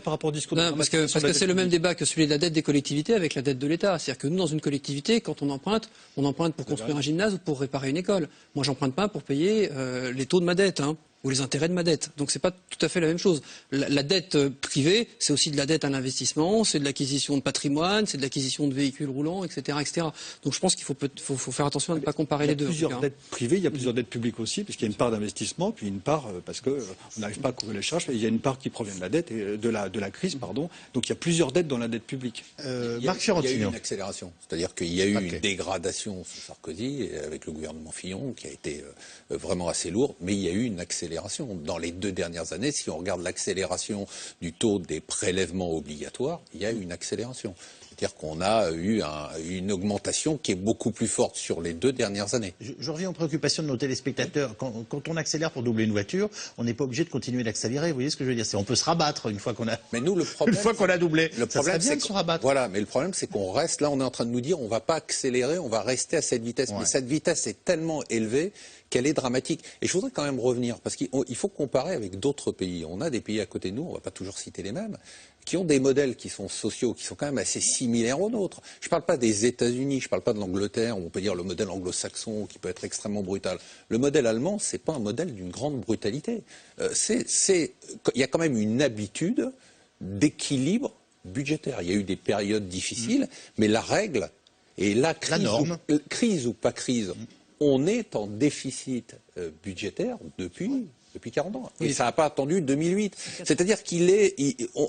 Par rapport au discours non, parce que c'est le même débat que celui de la dette des collectivités avec la dette de l'État. C'est-à-dire que nous, dans une collectivité, quand on emprunte pour construire un gymnase ou pour réparer une école. Moi, j'emprunte pas pour payer les taux de ma dette. Hein. Ou les intérêts de ma dette. Donc c'est pas tout à fait la même chose. La dette privée, c'est aussi de la dette à l'investissement, c'est de l'acquisition de patrimoine, c'est de l'acquisition de véhicules roulants, etc., etc. Donc je pense qu'il faut faire attention à ne pas comparer les deux. Il y a plusieurs dettes privées, il y a plusieurs dettes publiques aussi, puisqu'il y a une part d'investissement, puis une part parce que on n'arrive pas à couvrir les charges. Et il y a une part qui provient de la dette et de la crise, pardon. Donc il y a plusieurs dettes dans la dette publique. Marc Fiorentino. Il y a eu une accélération, c'est-à-dire qu'il y a eu une dégradation sous Sarkozy avec le gouvernement Fillon qui a été vraiment assez lourde, mais il y a eu une accélération. Dans les 2 dernières années, si on regarde l'accélération du taux des prélèvements obligatoires, il y a eu une accélération. C'est-à-dire qu'on a eu une augmentation qui est beaucoup plus forte sur les 2 dernières années. Je reviens aux préoccupations de nos téléspectateurs. Quand on accélère pour doubler une voiture, on n'est pas obligé de continuer d'accélérer. Vous voyez ce que je veux dire? On peut se rabattre une fois qu'on a. Mais nous, le problème, une fois qu'on a doublé, le problème, c'est de se rabattre. Voilà, mais le problème, c'est qu'on reste là. On est en train de nous dire, on va pas accélérer, on va rester à cette vitesse. Ouais. Mais cette vitesse est tellement élevée qu'elle est dramatique. Et je voudrais quand même revenir, parce qu'il faut comparer avec d'autres pays. On a des pays à côté de nous, on ne va pas toujours citer les mêmes, qui ont des modèles qui sont sociaux, qui sont quand même assez similaires aux nôtres. Je ne parle pas des États-Unis, je ne parle pas de l'Angleterre, où on peut dire le modèle anglo-saxon, qui peut être extrêmement brutal. Le modèle allemand, ce n'est pas un modèle d'une grande brutalité. Il y a quand même une habitude d'équilibre budgétaire. Il y a eu des périodes difficiles, mais la règle, et la crise ou pas crise, on est en déficit budgétaire depuis 40 ans. Et ça n'a pas attendu 2008. C'est-à-dire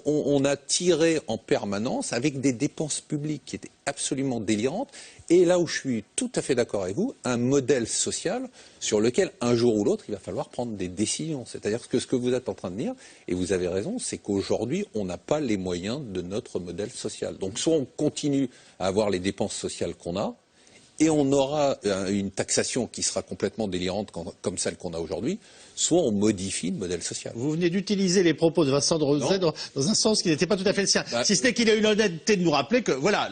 on a tiré en permanence avec des dépenses publiques qui étaient absolument délirantes. Et là où je suis tout à fait d'accord avec vous, un modèle social sur lequel un jour ou l'autre il va falloir prendre des décisions. C'est-à-dire que ce que vous êtes en train de dire, et vous avez raison, c'est qu'aujourd'hui on n'a pas les moyens de notre modèle social. Donc soit on continue à avoir les dépenses sociales qu'on a, et on aura une taxation qui sera complètement délirante comme celle qu'on a aujourd'hui, soit on modifie le modèle social. Vous venez d'utiliser les propos de Vincent de Rozay dans un sens qui n'était pas tout à fait le sien. Si ce n'est qu'il a eu l'honnêteté de nous rappeler que voilà,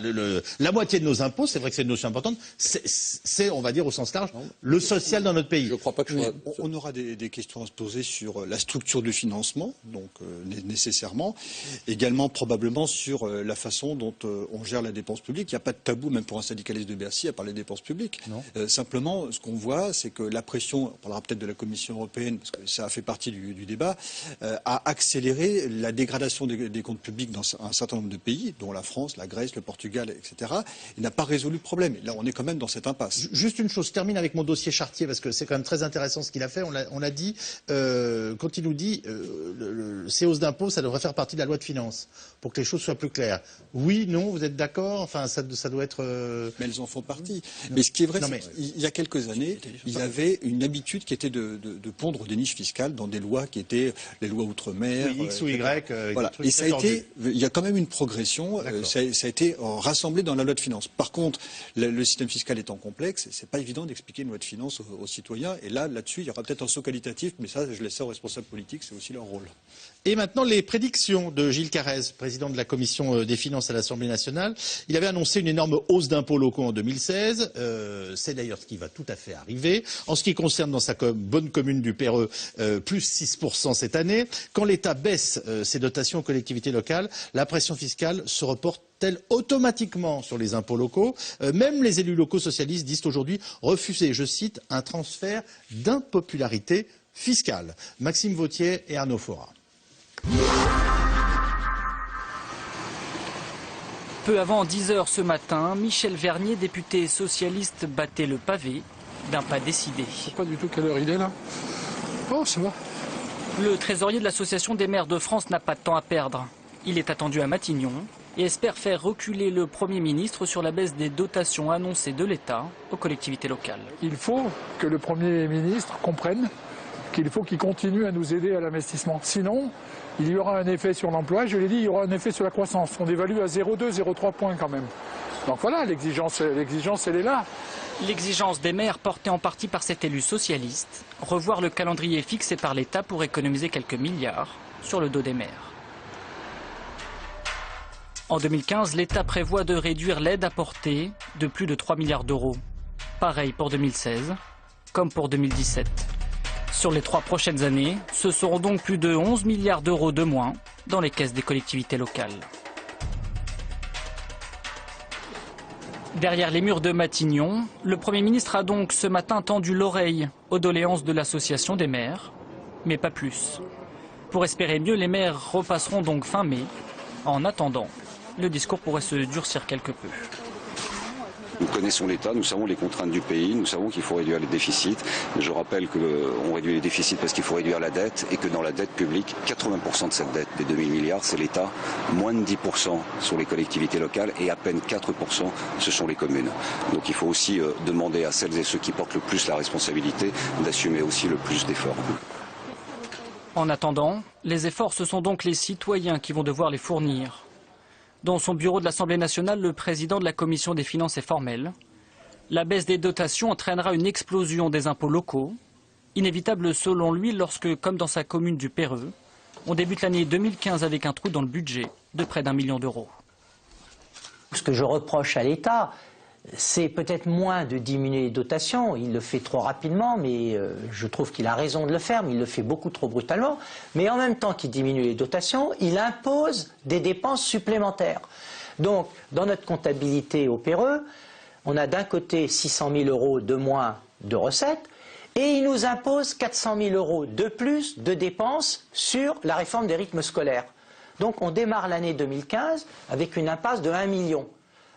la moitié de nos impôts, c'est vrai que c'est une notion importante, c'est, on va dire au sens large, le social dans notre pays. Je crois pas que on aura des questions à se poser sur la structure du financement, donc nécessairement, également probablement sur la façon dont on gère la dépense publique. Il n'y a pas de tabou, même pour un syndicaliste de Bercy, à parler des dépenses publiques. Simplement, ce qu'on voit, c'est que la pression, on parlera peut-être de la Commission européenne, parce que ça a fait partie du débat, a accéléré la dégradation des comptes publics dans un certain nombre de pays, dont la France, la Grèce, le Portugal, etc. Et n'a pas résolu le problème. Et là, on est quand même dans cette impasse. Juste une chose, je termine avec mon dossier Chartier, parce que c'est quand même très intéressant ce qu'il a fait. On l'a dit, quand il nous dit ces hausses d'impôts, ça devrait faire partie de la loi de finances, pour que les choses soient plus claires. Oui, non, vous êtes d'accord? Enfin, ça doit être... Mais elles en font partie. Mais ce qui est vrai, c'est qu'il y a quelques années, il y avait une habitude qui était de pondre des niches fiscales dans des lois qui étaient les lois outre-mer. Oui, X ou Y. Voilà. Et ça a été, il y a quand même une progression. Ça a été rassemblé dans la loi de finances. Par contre, le système fiscal étant complexe, c'est pas évident d'expliquer une loi de finances aux citoyens. Et là-dessus, il y aura peut-être un saut qualitatif, mais ça, je laisse ça aux responsables politiques, c'est aussi leur rôle. Et maintenant, les prédictions de Gilles Carrez, président de la Commission des finances à l'Assemblée nationale. Il avait annoncé une énorme hausse d'impôts locaux en 2016. C'est d'ailleurs ce qui va tout à fait arriver. En ce qui concerne dans sa bonne commune du Perreux, plus 6% cette année. Quand l'État baisse ses dotations aux collectivités locales, la pression fiscale se reporte-t-elle automatiquement sur les impôts locaux? Même les élus locaux socialistes disent aujourd'hui refuser, je cite, un transfert d'impopularité fiscale. Maxime Vauthier et Arnaud Fora. Peu avant 10 h ce matin, Michel Vernier, député socialiste, battait le pavé d'un pas décidé. Je ne sais pas du tout quelle heure il est là. Oh, ça va. Le trésorier de l'Association des maires de France n'a pas de temps à perdre. Il est attendu à Matignon et espère faire reculer le Premier ministre sur la baisse des dotations annoncées de l'État aux collectivités locales. Il faut que le Premier ministre comprenne qu'il faut qu'il continue à nous aider à l'investissement. Sinon, il y aura un effet sur l'emploi. Je l'ai dit, il y aura un effet sur la croissance. On évalue à 0,2, 0,3 points quand même. Donc voilà, l'exigence, elle est là. L'exigence des maires, portée en partie par cet élu socialiste, revoir le calendrier fixé par l'État pour économiser quelques milliards sur le dos des maires. En 2015, l'État prévoit de réduire l'aide apportée de plus de 3 milliards d'euros. Pareil pour 2016, comme pour 2017. Sur les 3 prochaines années, ce seront donc plus de 11 milliards d'euros de moins dans les caisses des collectivités locales. Derrière les murs de Matignon, le Premier ministre a donc ce matin tendu l'oreille aux doléances de l'Association des maires, mais pas plus. Pour espérer mieux, les maires repasseront donc fin mai. En attendant, le discours pourrait se durcir quelque peu. Nous connaissons l'État, nous savons les contraintes du pays, nous savons qu'il faut réduire les déficits. Je rappelle qu'on réduit les déficits parce qu'il faut réduire la dette et que dans la dette publique, 80% de cette dette, des 2000 milliards, c'est l'État. Moins de 10% sont les collectivités locales et à peine 4% ce sont les communes. Donc il faut aussi demander à celles et ceux qui portent le plus la responsabilité d'assumer aussi le plus d'efforts. En attendant, les efforts, ce sont donc les citoyens qui vont devoir les fournir. Dans son bureau de l'Assemblée nationale, le président de la Commission des finances est formel. La baisse des dotations entraînera une explosion des impôts locaux, inévitable selon lui lorsque, comme dans sa commune du Perreux, on débute l'année 2015 avec un trou dans le budget de près d'1 million d'euros. Ce que je reproche à l'État, c'est peut-être moins de diminuer les dotations. Il le fait trop rapidement, mais je trouve qu'il a raison de le faire, mais il le fait beaucoup trop brutalement. Mais en même temps qu'il diminue les dotations, il impose des dépenses supplémentaires. Donc, dans notre comptabilité au Perreux, on a d'un côté 600 000 euros de moins de recettes, et il nous impose 400 000 euros de plus de dépenses sur la réforme des rythmes scolaires. Donc, on démarre l'année 2015 avec une impasse de 1 million.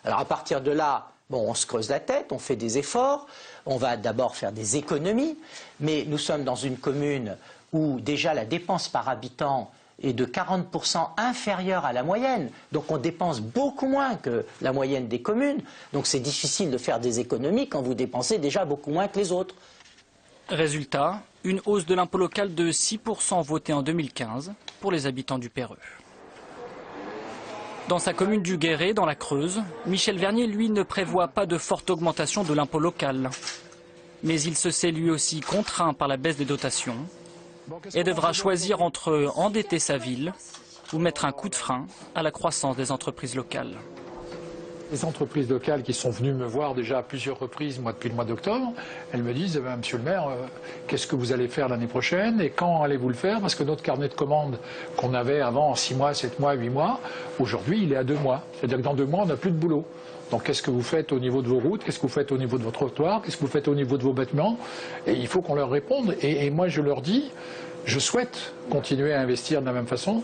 Alors, à partir de là, bon, on se creuse la tête, on fait des efforts, on va d'abord faire des économies, mais nous sommes dans une commune où déjà la dépense par habitant est de 40% inférieure à la moyenne. Donc on dépense beaucoup moins que la moyenne des communes. Donc c'est difficile de faire des économies quand vous dépensez déjà beaucoup moins que les autres. Résultat, une hausse de l'impôt local de 6% votée en 2015 pour les habitants du Perreux. Dans sa commune du Guéret, dans la Creuse, Michel Vernier, lui, ne prévoit pas de forte augmentation de l'impôt local. Mais il se sait lui aussi contraint par la baisse des dotations et devra choisir entre endetter sa ville ou mettre un coup de frein à la croissance des entreprises locales. Les entreprises locales qui sont venues me voir déjà à plusieurs reprises, moi, depuis le mois d'octobre, elles me disent, monsieur le maire, qu'est-ce que vous allez faire l'année prochaine et quand allez-vous le faire? Parce que notre carnet de commandes qu'on avait avant en 6 mois, 7 mois, 8 mois, aujourd'hui il est à 2 mois. C'est-à-dire que dans 2 mois, on n'a plus de boulot. Donc qu'est-ce que vous faites au niveau de vos routes? Qu'est-ce que vous faites au niveau de vos trottoirs? Qu'est-ce que vous faites au niveau de vos bâtiments? Et il faut qu'on leur réponde. Et moi, je leur dis, je souhaite continuer à investir de la même façon.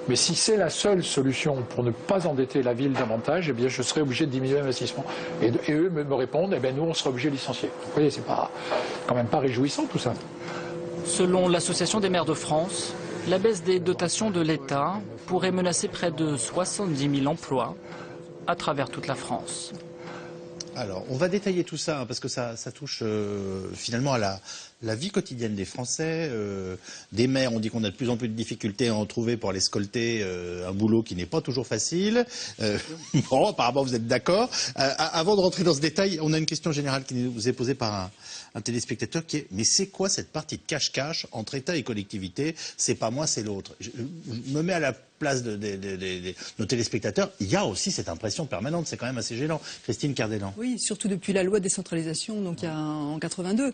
Mais si c'est la seule solution pour ne pas endetter la ville davantage, eh bien je serai obligé de diminuer l'investissement. Et eux me répondent, eh bien nous on sera obligé de licencier. Donc, vous voyez, c'est quand même pas réjouissant tout ça. Selon l'Association des maires de France, la baisse des dotations de l'État pourrait menacer près de 70 000 emplois à travers toute la France. Alors, on va détailler tout ça, hein, parce que ça touche finalement à la vie quotidienne des Français. Des maires, on dit qu'on a de plus en plus de difficultés à en trouver pour aller scolter un boulot qui n'est pas toujours facile. Bon, apparemment, vous êtes d'accord. Avant de rentrer dans ce détail, on a une question générale qui nous est posée par un téléspectateur qui est « Mais c'est quoi cette partie de cache-cache entre État et collectivité? C'est pas moi, c'est l'autre. » Je me mets à la place de nos téléspectateurs. Il y a aussi cette impression permanente. C'est quand même assez gênant. Christine Cardellan. Oui, surtout depuis la loi de décentralisation, donc en 82.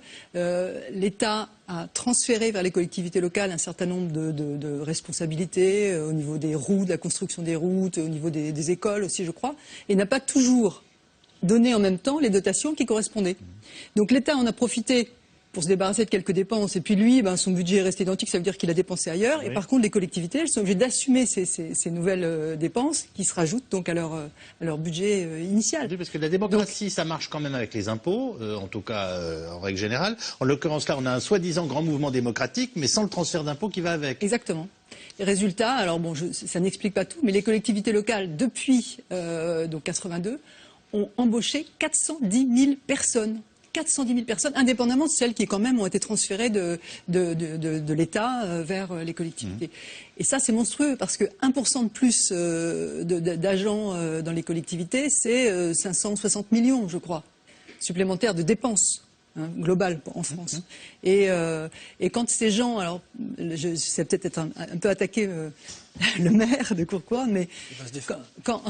L'État a transféré vers les collectivités locales un certain nombre de responsabilités au niveau des routes, de la construction des routes, au niveau des écoles aussi, je crois, et n'a pas toujours donné en même temps les dotations qui correspondaient. Donc l'État en a profité pour se débarrasser de quelques dépenses. Et puis lui, son budget est resté identique, ça veut dire qu'il a dépensé ailleurs. Oui. Et par contre, les collectivités, elles sont obligées d'assumer ces nouvelles dépenses qui se rajoutent donc à leur budget initial. Oui, parce que la démocratie, ça marche quand même avec les impôts, en tout cas en règle générale. En l'occurrence là, on a un soi-disant grand mouvement démocratique, mais sans le transfert d'impôts qui va avec. Exactement. Les résultats, alors bon, ça n'explique pas tout, mais les collectivités locales, depuis donc 82, ont embauché 410 000 personnes. 410 000 personnes, indépendamment de celles qui quand même ont été transférées de l'État vers les collectivités. Et ça, c'est monstrueux, parce que 1% de plus d'agents dans les collectivités, c'est 560 millions, je crois, supplémentaires de dépenses. Global en France. Et quand ces gens, alors je sais peut-être être un peu attaqué le maire de Courcoing, mais quand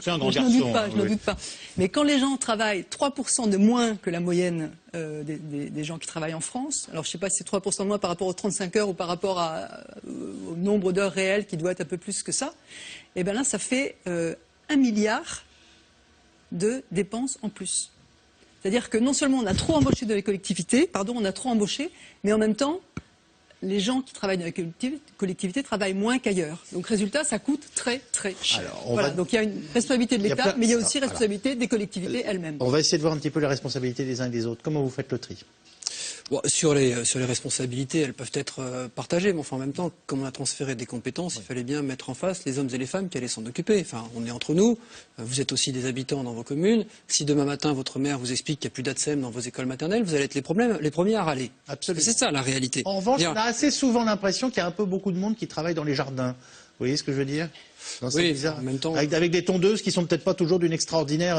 c'est un grand je n'en doute pas. Mais quand les gens travaillent 3% de moins que la moyenne des gens qui travaillent en France, alors je ne sais pas si c'est 3% de moins par rapport aux 35 heures ou par rapport au nombre d'heures réelles qui doit être un peu plus que ça, et bien là ça fait 1 milliard de dépenses en plus. C'est-à-dire que non seulement on a trop embauché dans les collectivités, mais en même temps, les gens qui travaillent dans les collectivités travaillent moins qu'ailleurs. Donc résultat, ça coûte très très cher. Alors, donc il y a une responsabilité de l'État, mais il y a aussi une responsabilité des collectivités elles-mêmes. On va essayer de voir un petit peu les responsabilités des uns et des autres. Comment vous faites le tri ? Bon, sur les responsabilités, elles peuvent être partagées, mais enfin, en même temps, comme on a transféré des compétences, il fallait bien mettre en face les hommes et les femmes qui allaient s'en occuper. Enfin, on est entre nous, vous êtes aussi des habitants dans vos communes. Si demain matin, votre maire vous explique qu'il n'y a plus d'ATSEM dans vos écoles maternelles, vous allez être les premiers à râler. Absolument. C'est ça la réalité. En revanche, on a assez souvent l'impression qu'il y a un peu beaucoup de monde qui travaille dans les jardins. Vous voyez ce que je veux dire ? Non, oui, bizarre. En même temps, avec des tondeuses qui sont peut-être pas toujours d'une extraordinaire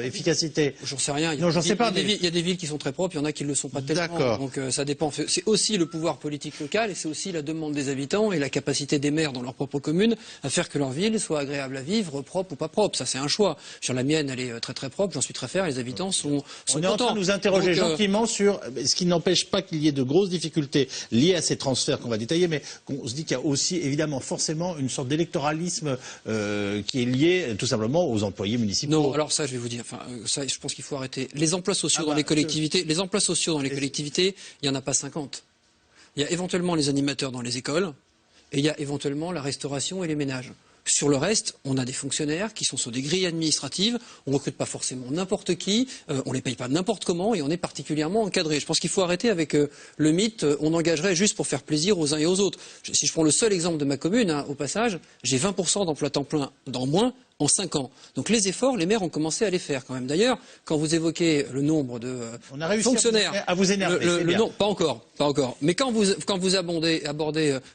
efficacité. J'en sais rien. Non, j'en sais pas. Il y a des villes qui sont très propres, il y en a qui ne le sont pas tellement. D'accord. Donc ça dépend. C'est aussi le pouvoir politique local et c'est aussi la demande des habitants et la capacité des maires dans leur propre commune à faire que leur ville soit agréable à vivre, propre ou pas propre. Ça, c'est un choix. Sur la mienne, elle est très très propre. J'en suis très fier. Les habitants sont On est contents. en train de nous interroger gentiment sur ce qui n'empêche pas qu'il y ait de grosses difficultés liées à ces transferts qu'on va détailler, mais on se dit qu'il y a aussi évidemment forcément une sorte d'électoralisme qui est lié tout simplement aux employés municipaux. Non, alors ça, je vais vous dire, ça, je pense qu'il faut arrêter. Les emplois sociaux dans les collectivités, il n'y en a pas 50. Il y a éventuellement les animateurs dans les écoles, et il y a éventuellement la restauration et les ménages. Sur le reste, on a des fonctionnaires qui sont sur des grilles administratives, on ne recrute pas forcément n'importe qui, on ne les paye pas n'importe comment et on est particulièrement encadré. Je pense qu'il faut arrêter avec le mythe, on engagerait juste pour faire plaisir aux uns et aux autres. Si je prends le seul exemple de ma commune, au passage, j'ai 20% d'emplois temps plein dans moins en 5 ans. Donc les efforts, les maires ont commencé à les faire quand même. D'ailleurs, quand vous évoquez le nombre de fonctionnaires, à vous énerver, non, pas encore. Mais quand vous abordez,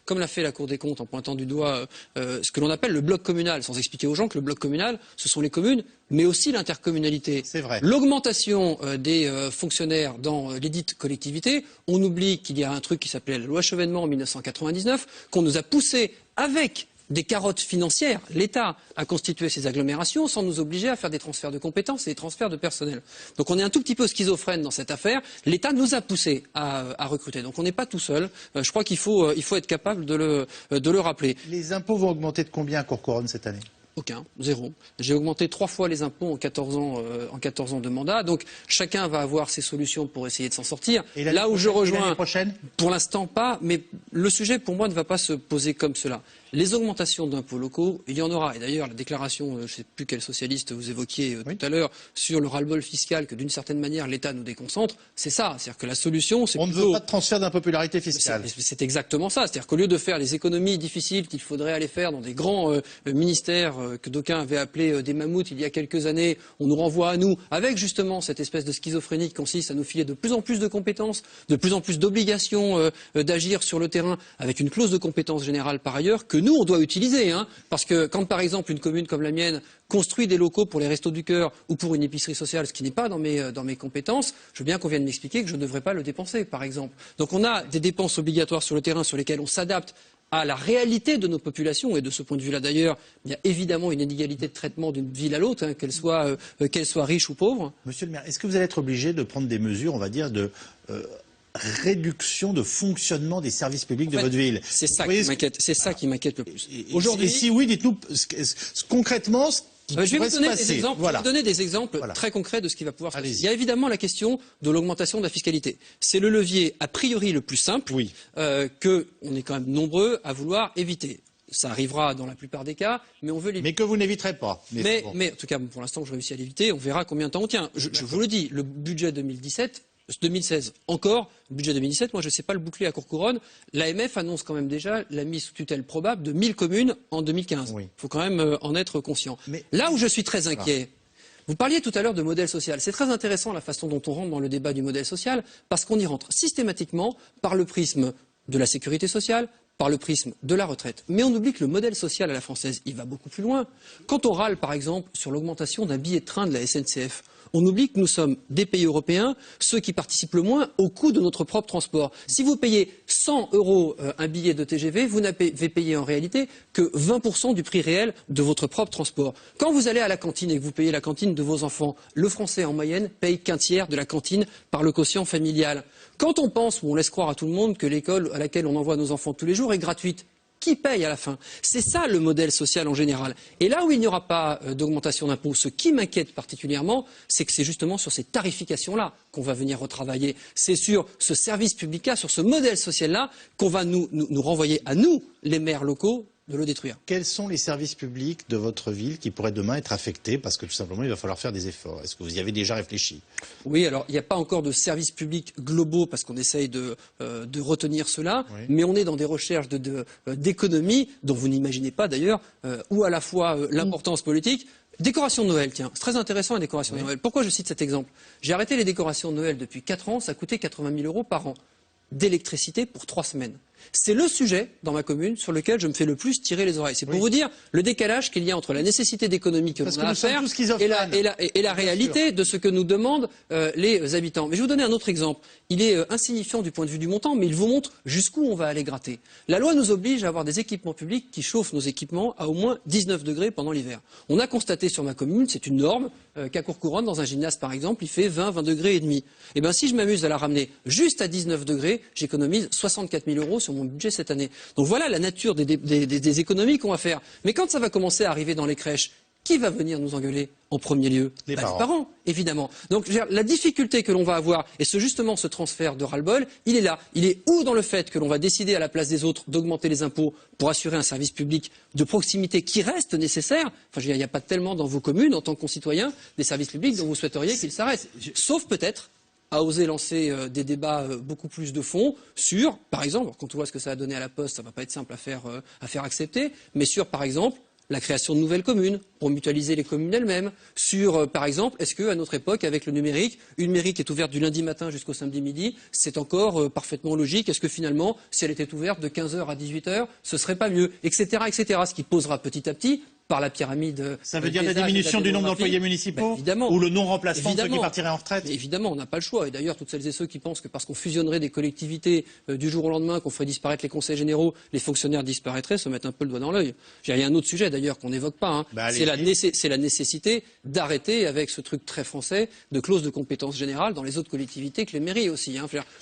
comme l'a fait la Cour des comptes en pointant du doigt ce que l'on appelle le bloc communal, sans expliquer aux gens que le bloc communal, ce sont les communes, mais aussi l'intercommunalité. C'est vrai. L'augmentation des fonctionnaires dans les dites collectivités, on oublie qu'il y a un truc qui s'appelait la loi Chevènement en 1999, qu'on nous a poussé avec des carottes financières, l'État a constitué ces agglomérations sans nous obliger à faire des transferts de compétences et des transferts de personnel. Donc on est un tout petit peu schizophrène dans cette affaire. L'État nous a poussé à recruter. Donc on n'est pas tout seul. Je crois qu'il faut être capable de le rappeler. Les impôts vont augmenter de combien à Courcouronnes cette année ? Aucun, zéro. J'ai augmenté 3 fois les impôts en 14 ans de mandat. Donc chacun va avoir ses solutions pour essayer de s'en sortir. Et là où je rejoins, l'année prochaine ? Pour l'instant pas, mais le sujet pour moi ne va pas se poser comme cela. Les augmentations d'impôts locaux, il y en aura. Et d'ailleurs, la déclaration, je ne sais plus quel socialiste vous évoquiez tout à l'heure, sur le ras-le-bol fiscal, que d'une certaine manière l'État nous déconcentre, c'est ça. C'est-à-dire que la solution, c'est on ne veut pas de transfert d'impopularité fiscale. C'est exactement ça. C'est-à-dire qu'au lieu de faire les économies difficiles qu'il faudrait aller faire dans des grands ministères que d'aucuns avaient appelés des mammouths il y a quelques années, on nous renvoie à nous, avec justement cette espèce de schizophrénie qui consiste à nous filer de plus en plus de compétences, de plus en plus d'obligations d'agir sur le terrain, avec une clause de compétence générale par ailleurs, que nous, on doit utiliser. Parce que quand, par exemple, une commune comme la mienne construit des locaux pour les Restos du Cœur ou pour une épicerie sociale, ce qui n'est pas dans mes compétences, je veux bien qu'on vienne m'expliquer que je ne devrais pas le dépenser, par exemple. Donc on a des dépenses obligatoires sur le terrain sur lesquelles on s'adapte à la réalité de nos populations. Et de ce point de vue-là, d'ailleurs, il y a évidemment une inégalité de traitement d'une ville à l'autre, qu'elle soit riche ou pauvre. Monsieur le maire, est-ce que vous allez être obligé de prendre des mesures, on va dire, de réduction de fonctionnement des services publics de votre ville? C'est ça qui m'inquiète. C'est ça qui m'inquiète le plus. Aujourd'hui, et si oui, dites-nous concrètement qui Je vais pourrait vous donner se passer. des exemples, Voilà. je vais vous donner des exemples très concrets de ce qui va pouvoir se passer. Il y a évidemment la question de l'augmentation de la fiscalité. C'est le levier a priori le plus simple que on est quand même nombreux à vouloir éviter. Ça arrivera dans la plupart des cas, mais on veut l'éviter. Mais que vous n'éviterez pas. Mais en tout cas, pour l'instant, je réussis à l'éviter. On verra combien de temps on tient. Je vous le dis, le budget 2016 encore, le budget 2017, moi je ne sais pas le boucler à court couronne. L'AMF annonce quand même déjà la mise sous tutelle probable de 1000 communes en 2015. Il faut quand même en être conscient. Mais là où je suis très inquiet, vous parliez tout à l'heure de modèle social. C'est très intéressant la façon dont on rentre dans le débat du modèle social, parce qu'on y rentre systématiquement par le prisme de la sécurité sociale, par le prisme de la retraite. Mais on oublie que le modèle social à la française, il va beaucoup plus loin. Quand on râle, par exemple, sur l'augmentation d'un billet de train de la SNCF, on oublie que nous sommes des pays européens, ceux qui participent le moins au coût de notre propre transport. Si vous payez 100 € un billet de TGV, vous n'avez payé en réalité que 20% du prix réel de votre propre transport. Quand vous allez à la cantine et que vous payez la cantine de vos enfants, le Français en moyenne paye qu'un tiers de la cantine par le quotient familial. Quand on pense, ou on laisse croire à tout le monde, que l'école à laquelle on envoie nos enfants tous les jours est gratuite, qui paye à la fin? C'est ça le modèle social en général. Et là où il n'y aura pas d'augmentation d'impôts, ce qui m'inquiète particulièrement, c'est que c'est justement sur ces tarifications-là qu'on va venir retravailler. C'est sur ce service public-là, sur ce modèle social-là, qu'on va nous renvoyer à nous, les maires locaux, de le détruire. Quels sont les services publics de votre ville qui pourraient demain être affectés parce que tout simplement il va falloir faire des efforts? Est-ce que vous y avez déjà réfléchi? Oui, alors il n'y a pas encore de services publics globaux parce qu'on essaye de retenir cela, mais on est dans des recherches d'économie dont vous n'imaginez pas d'ailleurs, où à la fois l'importance politique. Décoration de Noël, tiens, c'est très intéressant la décoration de Noël. Pourquoi je cite cet exemple? J'ai arrêté les décorations de Noël depuis 4 ans, ça coûtait 80 000 € par an d'électricité pour 3 semaines. C'est le sujet dans ma commune sur lequel je me fais le plus tirer les oreilles. C'est pour vous dire le décalage qu'il y a entre la nécessité d'économie que l'on a à faire et la réalité de ce que nous demandent les habitants. Mais je vais vous donner un autre exemple. Il est insignifiant du point de vue du montant, mais il vous montre jusqu'où on va aller gratter. La loi nous oblige à avoir des équipements publics qui chauffent nos équipements à au moins 19 degrés pendant l'hiver. On a constaté sur ma commune, c'est une norme, qu'à Courcouronne, dans un gymnase par exemple, il fait 20 degrés et demi. Et bien si je m'amuse à la ramener juste à 19 degrés, j'économise 64 000 € sur mon budget cette année. Donc voilà la nature des économies qu'on va faire. Mais quand ça va commencer à arriver dans les crèches, qui va venir nous engueuler en premier lieu? Les parents, évidemment. Donc la difficulté que l'on va avoir, et justement ce transfert de ras-le-bol, il est là. Il est où dans le fait que l'on va décider à la place des autres d'augmenter les impôts pour assurer un service public de proximité qui reste nécessaire. Enfin, il n'y a pas tellement dans vos communes, en tant que concitoyens, des services publics dont vous souhaiteriez qu'ils s'arrêtent. Sauf peut-être à oser lancer des débats beaucoup plus de fond sur, par exemple, quand on voit ce que ça a donné à la Poste, ça ne va pas être simple à faire accepter, mais sur, par exemple, la création de nouvelles communes pour mutualiser les communes elles-mêmes. Sur, par exemple, est-ce qu'à notre époque, avec le numérique, une mairie qui est ouverte du lundi matin jusqu'au samedi midi, c'est encore parfaitement logique? Est-ce que finalement, si elle était ouverte de 15h à 18h, ce serait pas mieux, etc., etc. Ce qui posera petit à petit, par la pyramide. Ça veut dire la diminution du nombre d'employés municipaux, évidemment, ou le non-remplacement de ceux qui partiraient en retraite? Mais évidemment, on n'a pas le choix. Et d'ailleurs, toutes celles et ceux qui pensent que parce qu'on fusionnerait des collectivités du jour au lendemain, qu'on ferait disparaître les conseils généraux, les fonctionnaires disparaîtraient, se mettent un peu le doigt dans l'œil. Il y a un autre sujet d'ailleurs qu'on n'évoque pas. C'est la nécessité d'arrêter avec ce truc très français de clause de compétence générale dans les autres collectivités que les mairies aussi.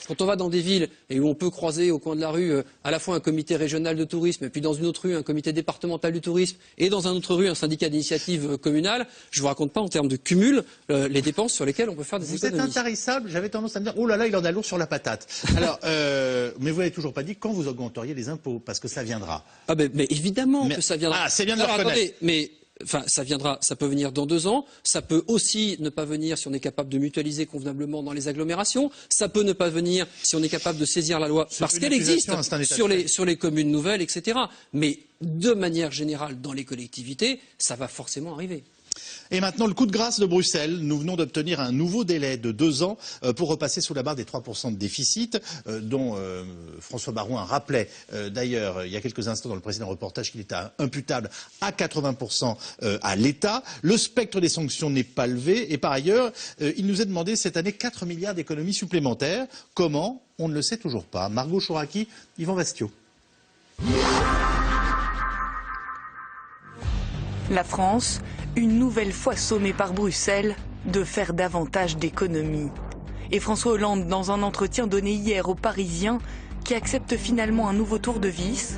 Quand on va dans des villes et où on peut croiser au coin de la rue à la fois un comité régional de tourisme et puis dans une autre rue un comité départemental du tourisme et dans un autre rue un syndicat d'initiative communale, je ne vous raconte pas en termes de cumul les dépenses sur lesquelles on peut faire des économies. Vous êtes intarissable, j'avais tendance à me dire oh là là, il en a lourd sur la patate. Alors, mais vous n'avez toujours pas dit quand vous augmenteriez les impôts, parce que ça viendra. Ah mais évidemment que ça viendra. Ah, c'est bien de le reconnaître. Attendez, mais enfin, ça viendra, ça peut venir dans 2 ans, ça peut aussi ne pas venir si on est capable de mutualiser convenablement dans les agglomérations, ça peut ne pas venir si on est capable de saisir la loi parce qu'elle existe sur les communes nouvelles, etc. Mais de manière générale, dans les collectivités, ça va forcément arriver. Et maintenant, le coup de grâce de Bruxelles. Nous venons d'obtenir un nouveau délai de 2 ans pour repasser sous la barre des 3% de déficit, dont François Baroin rappelait d'ailleurs il y a quelques instants dans le précédent reportage qu'il était imputable à 80% à l'État. Le spectre des sanctions n'est pas levé et par ailleurs, il nous est demandé cette année 4 milliards d'économies supplémentaires. Comment? On ne le sait toujours pas. Margot Chouraki, Yvan Bastio. La France, une nouvelle fois sommée par Bruxelles de faire davantage d'économies. Et François Hollande, dans un entretien donné hier aux Parisiens, qui accepte finalement un nouveau tour de vis,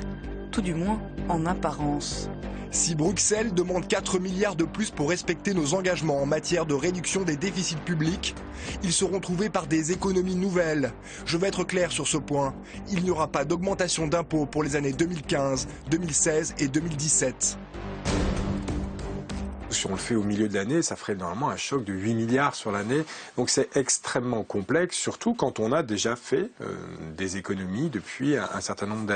tout du moins en apparence. Si Bruxelles demande 4 milliards de plus pour respecter nos engagements en matière de réduction des déficits publics, ils seront trouvés par des économies nouvelles. Je vais être clair sur ce point. Il n'y aura pas d'augmentation d'impôts pour les années 2015, 2016 et 2017. Si on le fait au milieu de l'année, ça ferait normalement un choc de 8 milliards sur l'année. Donc c'est extrêmement complexe, surtout quand on a déjà fait des économies depuis un certain nombre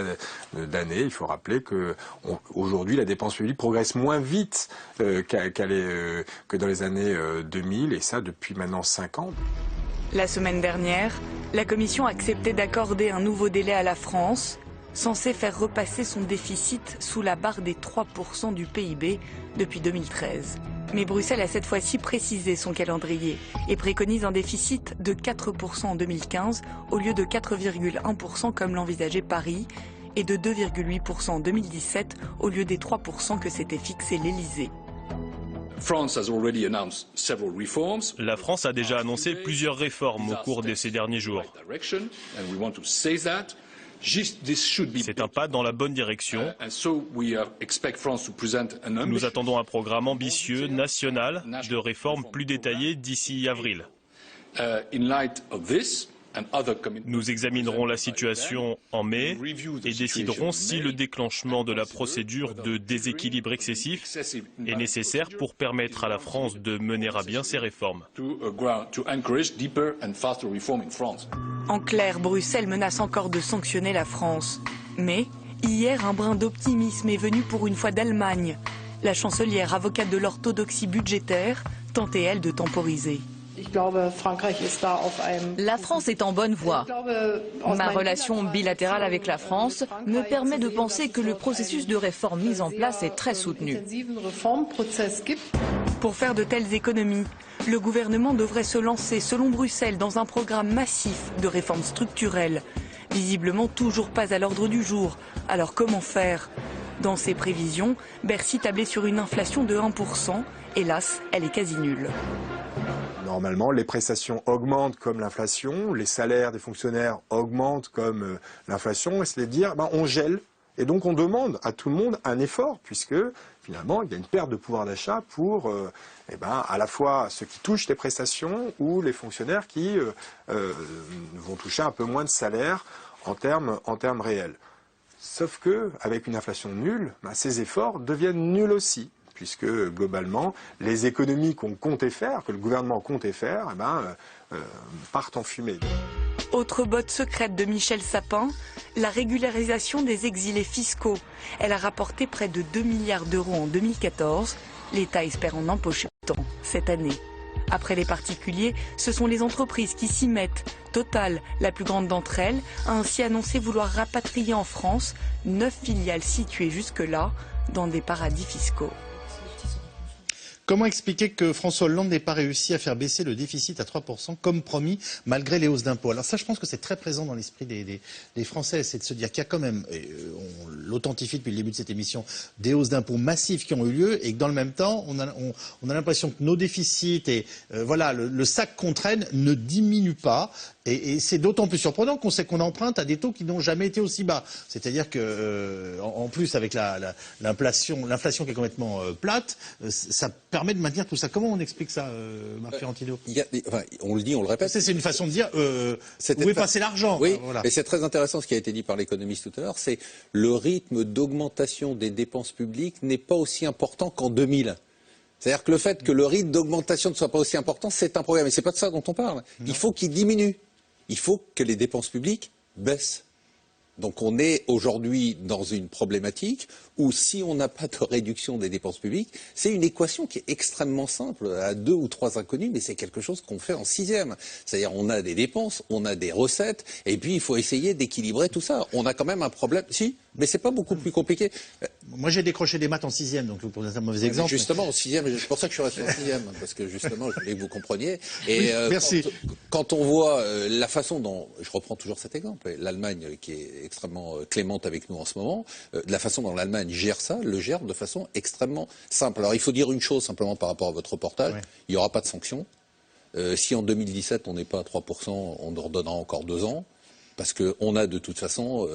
d'années. Il faut rappeler qu'aujourd'hui, la dépense publique progresse moins vite que dans les années 2000, et ça depuis maintenant 5 ans. La semaine dernière, la Commission a accepté d'accorder un nouveau délai à la France, censé faire repasser son déficit sous la barre des 3% du PIB depuis 2013. Mais Bruxelles a cette fois-ci précisé son calendrier et préconise un déficit de 4% en 2015 au lieu de 4,1% comme l'envisageait Paris et de 2,8% en 2017 au lieu des 3% que s'était fixé l'Elysée. La France a déjà annoncé plusieurs réformes au cours de ces derniers jours. C'est un pas dans la bonne direction. Nous attendons un programme ambitieux, national, de réformes plus détaillées d'ici avril. Nous examinerons la situation en mai et déciderons si le déclenchement de la procédure de déséquilibre excessif est nécessaire pour permettre à la France de mener à bien ses réformes. En clair, Bruxelles menace encore de sanctionner la France. Mais hier, un brin d'optimisme est venu pour une fois d'Allemagne. La chancelière, avocate de l'orthodoxie budgétaire, tentait elle de temporiser. La France est en bonne voie. Ma relation bilatérale avec la France me permet de penser que le processus de réforme mis en place est très soutenu. Pour faire de telles économies, le gouvernement devrait se lancer, selon Bruxelles, dans un programme massif de réformes structurelles. Visiblement toujours pas à l'ordre du jour. Alors comment faire ? Dans ses prévisions, Bercy tablait sur une inflation de 1%. Hélas, elle est quasi nulle. Normalement, les prestations augmentent comme l'inflation, les salaires des fonctionnaires augmentent comme l'inflation, et c'est de dire on gèle. Et donc on demande à tout le monde un effort, puisque finalement il y a une perte de pouvoir d'achat pour à la fois ceux qui touchent les prestations ou les fonctionnaires qui vont toucher un peu moins de salaire en termes réels. Sauf qu'avec une inflation nulle, ces efforts deviennent nuls aussi, puisque globalement, les économies qu'on comptait faire, que le gouvernement comptait faire, partent en fumée. Autre botte secrète de Michel Sapin, la régularisation des exilés fiscaux. Elle a rapporté près de 2 milliards d'euros en 2014. L'État espère en empocher autant cette année. Après les particuliers, ce sont les entreprises qui s'y mettent. Total, la plus grande d'entre elles, a ainsi annoncé vouloir rapatrier en France 9 filiales situées jusque-là dans des paradis fiscaux. Comment expliquer que François Hollande n'ait pas réussi à faire baisser le déficit à 3% comme promis, malgré les hausses d'impôts? Alors ça, je pense que c'est très présent dans l'esprit des Français, c'est de se dire qu'il y a quand même, on l'authentifie depuis le début de cette émission, des hausses d'impôts massives qui ont eu lieu, et que dans le même temps, on a l'impression que nos déficits et le sac qu'on traîne ne diminue pas. Et c'est d'autant plus surprenant qu'on sait qu'on emprunte à des taux qui n'ont jamais été aussi bas. C'est-à-dire que, en plus, avec l'inflation qui est complètement plate, ça permet de maintenir tout ça. Comment on explique ça, Marc Fiorentino? On le dit, on le répète. C'est une façon de dire où est passé l'argent. Oui, et c'est très intéressant ce qui a été dit par l'économiste tout à l'heure, c'est le rythme d'augmentation des dépenses publiques n'est pas aussi important qu'en 2000. C'est-à-dire que le fait que le rythme d'augmentation ne soit pas aussi important, c'est un problème. Et c'est pas de ça dont on parle. Non. Il faut qu'il diminue. Il faut que les dépenses publiques baissent. Donc on est aujourd'hui dans une problématique où si on n'a pas de réduction des dépenses publiques, c'est une équation qui est extrêmement simple, à 2 ou 3 inconnus, mais c'est quelque chose qu'on fait en 6e. C'est-à-dire on a des dépenses, on a des recettes, et puis il faut essayer d'équilibrer tout ça. On a quand même un problème, si, mais c'est pas beaucoup plus compliqué. Moi j'ai décroché des maths en 6e, donc vous prenez un mauvais exemple. Justement, en 6e, c'est pour ça que je suis resté en 6e, parce que justement je voulais que vous compreniez. Et oui, merci. Quand on voit la façon dont, je reprends toujours cet exemple, l'Allemagne qui est extrêmement clémente avec nous en ce moment, la façon dont l'Allemagne gère ça, le gère de façon extrêmement simple. Alors il faut dire une chose simplement par rapport à votre reportage, il n'y aura pas de sanctions. Si en 2017 on n'est pas à 3%, on leur donnera encore 2 ans. parce qu'on a de toute façon,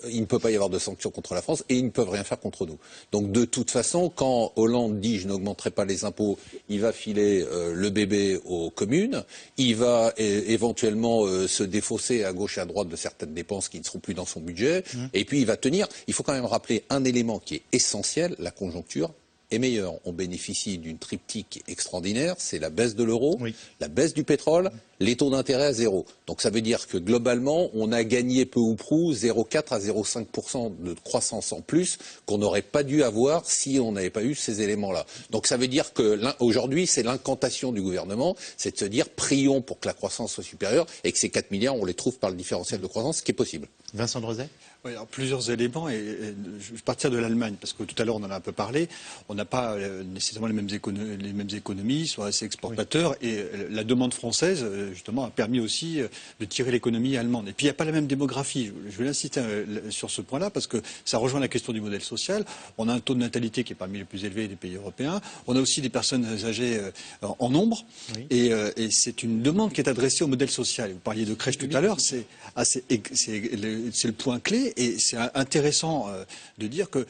il ne peut pas y avoir de sanctions contre la France et ils ne peuvent rien faire contre nous. Donc de toute façon, quand Hollande dit je n'augmenterai pas les impôts, il va filer le bébé aux communes, il va éventuellement se défausser à gauche et à droite de certaines dépenses qui ne seront plus dans son budget, et puis il va tenir. Il faut quand même rappeler un élément qui est essentiel, la conjoncture est meilleure. On bénéficie d'une triptyque extraordinaire, c'est la baisse de l'euro, la baisse du pétrole, les taux d'intérêt à zéro. Donc ça veut dire que globalement, on a gagné peu ou prou 0,4 à 0,5% de croissance en plus qu'on n'aurait pas dû avoir si on n'avait pas eu ces éléments-là. Donc ça veut dire que aujourd'hui, c'est l'incantation du gouvernement, c'est de se dire prions pour que la croissance soit supérieure et que ces 4 milliards, on les trouve par le différentiel de croissance, ce qui est possible. Vincent Drozet ? Oui, alors plusieurs éléments, et je vais partir de l'Allemagne, parce que tout à l'heure on en a un peu parlé, on n'a pas nécessairement les mêmes économies, ils sont assez exportateurs, et la demande française, justement, a permis aussi de tirer l'économie allemande. Et puis il n'y a pas la même démographie, je vais insister sur ce point-là, parce que ça rejoint la question du modèle social. On a un taux de natalité qui est parmi les plus élevés des pays européens, on a aussi des personnes âgées en nombre, et c'est une demande qui est adressée au modèle social. Vous parliez de crèche tout à l'heure, c'est le point clé. Et c'est intéressant de dire que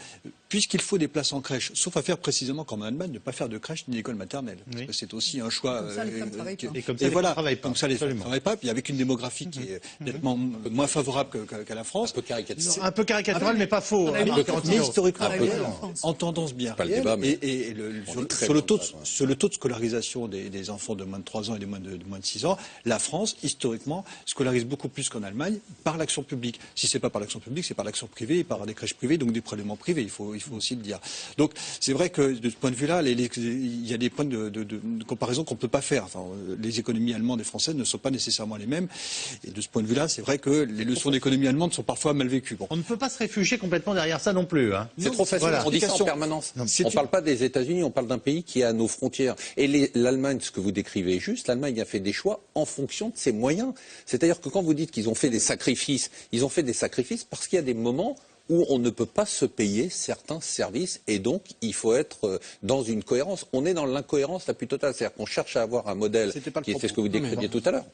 puisqu'il faut des places en crèche, sauf à faire précisément comme en Allemagne, ne pas faire de crèche ni d'école maternelle. Parce que c'est aussi un choix. Comme ça, les femmes travaillent pas. Et comme ça, les femmes ne travaillent pas. Comme ça, les femmes ne travaillent pas. Puis avec une démographie qui est nettement moins favorable qu'à la France. Un peu caricatural. Un peu caricatural, mais pas faux. Mais historiquement, en tendance bien réelle. Et sur le taux de scolarisation des enfants de moins de 3 ans et de moins de 6 ans, la France, historiquement, scolarise beaucoup plus qu'en Allemagne par l'action publique. Si c'est pas par l'action publique, c'est par l'action privée et par des crèches privées, donc des prélèvements privés. Il faut aussi le dire. Donc c'est vrai que de ce point de vue-là, il y a des points de comparaison qu'on ne peut pas faire. Enfin, les économies allemandes et françaises ne sont pas nécessairement les mêmes. Et de ce point de vue-là, c'est vrai que les leçons d'économie allemande sont parfois mal vécues. Bon. On ne peut pas se réfugier complètement derrière ça non plus. Hein. C'est trop facile, on dit ça en permanence. On ne parle pas des États-Unis, on parle d'un pays qui est à nos frontières. Et l'Allemagne, ce que vous décrivez est juste, l'Allemagne a fait des choix en fonction de ses moyens. C'est-à-dire que quand vous dites qu'ils ont fait des sacrifices, ils ont fait des sacrifices parce qu'il y a des moments où on ne peut pas se payer certains services et donc il faut être dans une cohérence. On est dans l'incohérence la plus totale, c'est-à-dire qu'on cherche à avoir un modèle qui est ce que vous décriviez tout à l'heure.